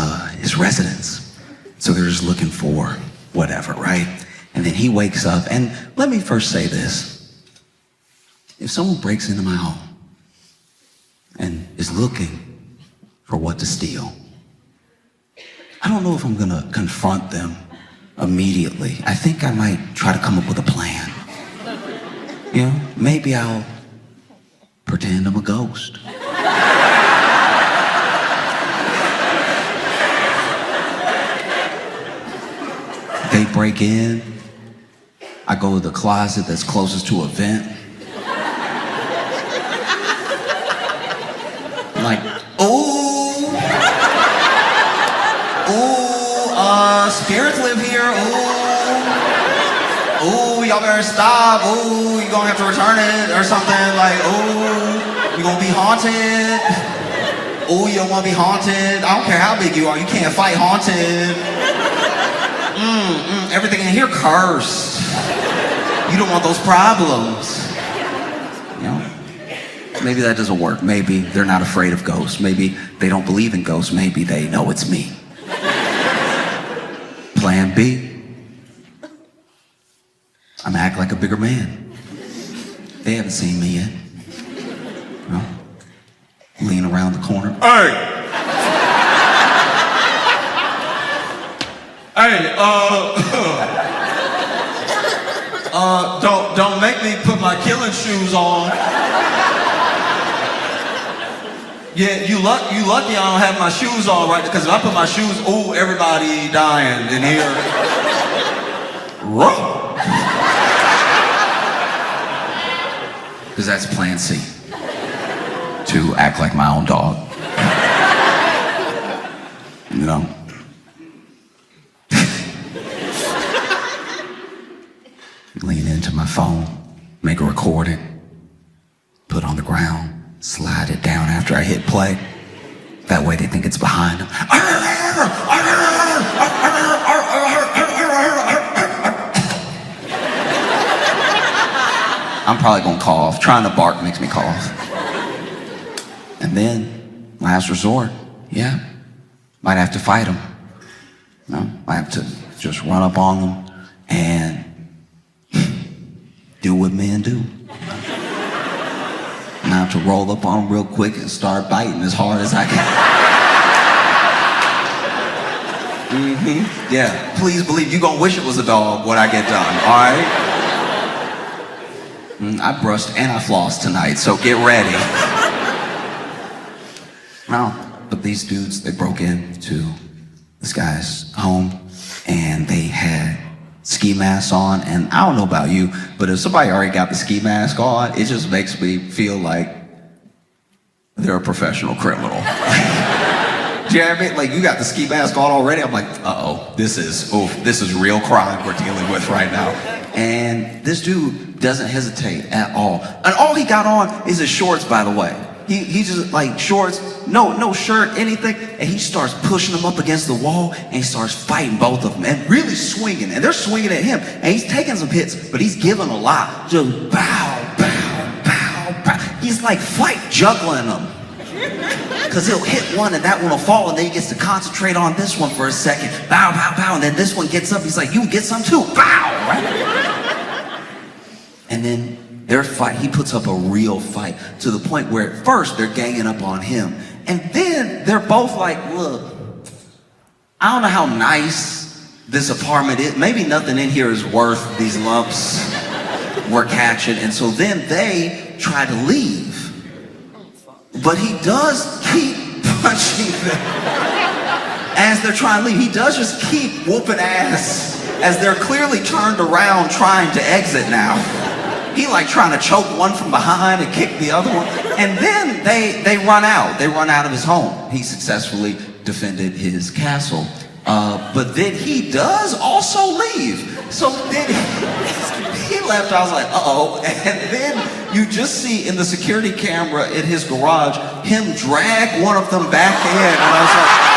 residence. So they're just looking for whatever, right? And then he wakes up, and let me first say this. If someone breaks into my home and is looking for what to steal, I don't know if I'm gonna confront them immediately. I think I might try to come up with a plan. You know, maybe I'll pretend I'm a ghost. They break in, I go to the closet that's closest to a vent. I'm like, ooh, spirits live here, ooh, y'all better stop, ooh, you gonna have to return it or something, like, ooh, you gonna be haunted, ooh, you don't wanna be haunted, I don't care how big you are, you can't fight haunted, everything in here cursed, you don't want those problems, you know? Maybe that doesn't work, maybe they're not afraid of ghosts, maybe they don't believe in ghosts, maybe they know it's me. Plan B. I'm act like a bigger man. They haven't seen me yet. No. Lean around the corner. Hey! Hey, don't make me put my killing shoes on. Yeah, you lucky I don't have my shoes on right, because if I put my shoes, ooh, everybody dying in here. Because that's plan C. To act like my own dog. You know? Lean into my phone, make a recording, put on the ground, slide it down after I hit play. That way they think it's behind them. I'm probably gonna cough. Trying to bark makes me cough. And then, last resort, yeah, might have to fight them. You know, might have to just run up on them and do what men do. And I have to roll up on them real quick and start biting as hard as I can. Yeah, please believe you're gonna wish it was a dog when I get done, all right? I brushed and I flossed tonight, so get ready. No, but these dudes, they broke into this guy's home and they had ski masks on, and I don't know about you, but if somebody already got the ski mask on, it just makes me feel like they're a professional criminal. Do you know what I mean? Like, you got the ski mask on already, I'm like, uh-oh, this is real crime we're dealing with right now. And this dude doesn't hesitate at all. And all he got on is his shorts, by the way. He just, like, shorts, no shirt, anything, and he starts pushing them up against the wall, and he starts fighting both of them, and really swinging, and they're swinging at him, and he's taking some hits, but he's giving a lot. Just bow, bow, bow, bow. He's like fight juggling them. Because he'll hit one, and that one will fall, and then he gets to concentrate on this one for a second. Bow, bow, bow, and then this one gets up, he's like, you get some too, bow, right? And then their fight, he puts up a real fight to the point where at first they're ganging up on him. And then they're both like, look, I don't know how nice this apartment is. Maybe nothing in here is worth these lumps we're catching. And so then they try to leave. But he does keep punching them as they're trying to leave. He does just keep whooping ass as they're clearly turned around trying to exit now. He like trying to choke one from behind and kick the other one. And then they run out. They run out of his home. He successfully defended his castle. But then he does also leave. So then he left. I was like, uh-oh. And then you just see in the security camera in his garage, him drag one of them back in. And I was like,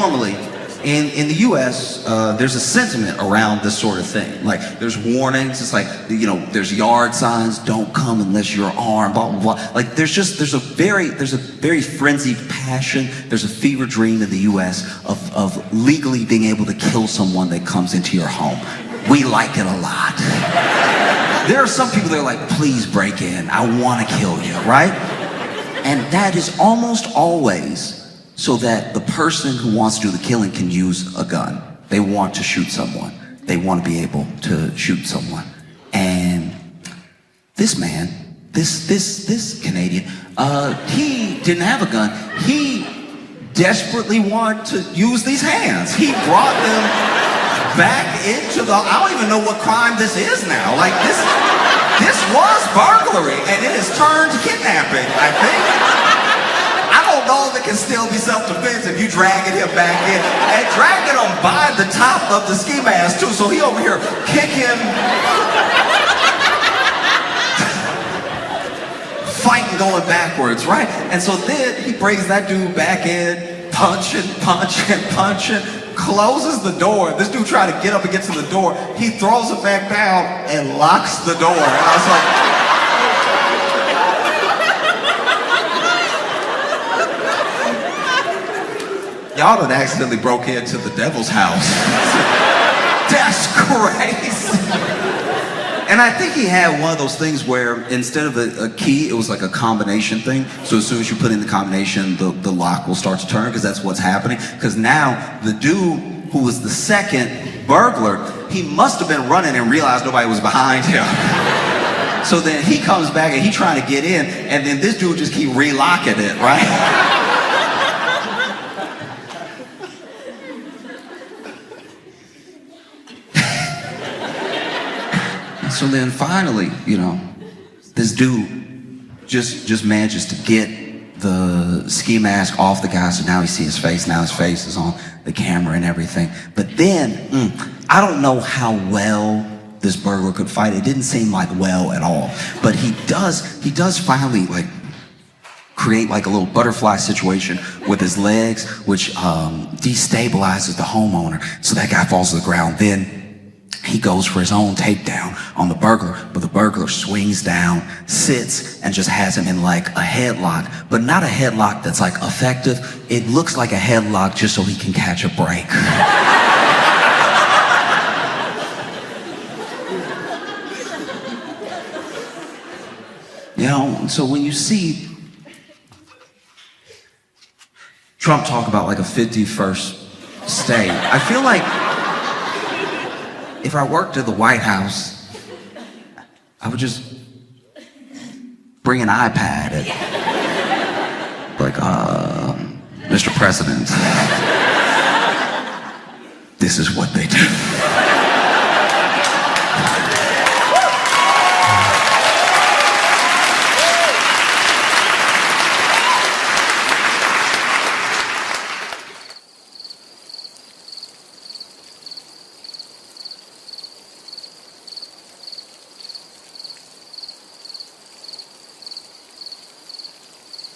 normally, in the U.S., there's a sentiment around this sort of thing. Like, there's warnings. It's like, there's yard signs. Don't come unless you're armed. Blah blah blah. Like, there's a very frenzied passion. There's a fever dream in the U.S. of legally being able to kill someone that comes into your home. We like it a lot. There are some people that are like, please break in. I want to kill you, right? And that is almost always so that the person who wants to do the killing can use a gun. They want to shoot someone. They want to be able to shoot someone. And this man, this Canadian, he didn't have a gun. He desperately wanted to use these hands. He brought them back into I don't even know what crime this is now. Like, this was burglary, and it has turned to kidnapping, I think. I don't know if it can still be self-defense if you dragging him back in. And dragging him by the top of the ski mask, too, so he over here kicking, fighting, going backwards, right? And so then he brings that dude back in, punching, closes the door. This dude tried to get up against the door. He throws it back down and locks the door. And I was like, y'all done accidentally broke into the devil's house. That's crazy. And I think he had one of those things where instead of a key, it was like a combination thing. So as soon as you put in the combination, the lock will start to turn, because that's what's happening. Because now the dude who was the second burglar, he must have been running and realized nobody was behind him. So then he comes back and he trying to get in, and then this dude just keep relocking it, right? So then finally, this dude just manages to get the ski mask off the guy, so now he sees his face. Now his face is on the camera and everything. But then, I don't know how well this burglar could fight. It didn't seem like well at all. But he does finally, like, create like a little butterfly situation with his legs, which destabilizes the homeowner. So that guy falls to the ground. Then he goes for his own takedown on the burglar, but the burglar swings down, sits, and just has him in like a headlock, but not a headlock that's like effective. It looks like a headlock just so he can catch a break. So when you see Trump talk about like a 51st state, I feel like if I worked at the White House, I would just bring an iPad and like, Mr. President, this is what they do.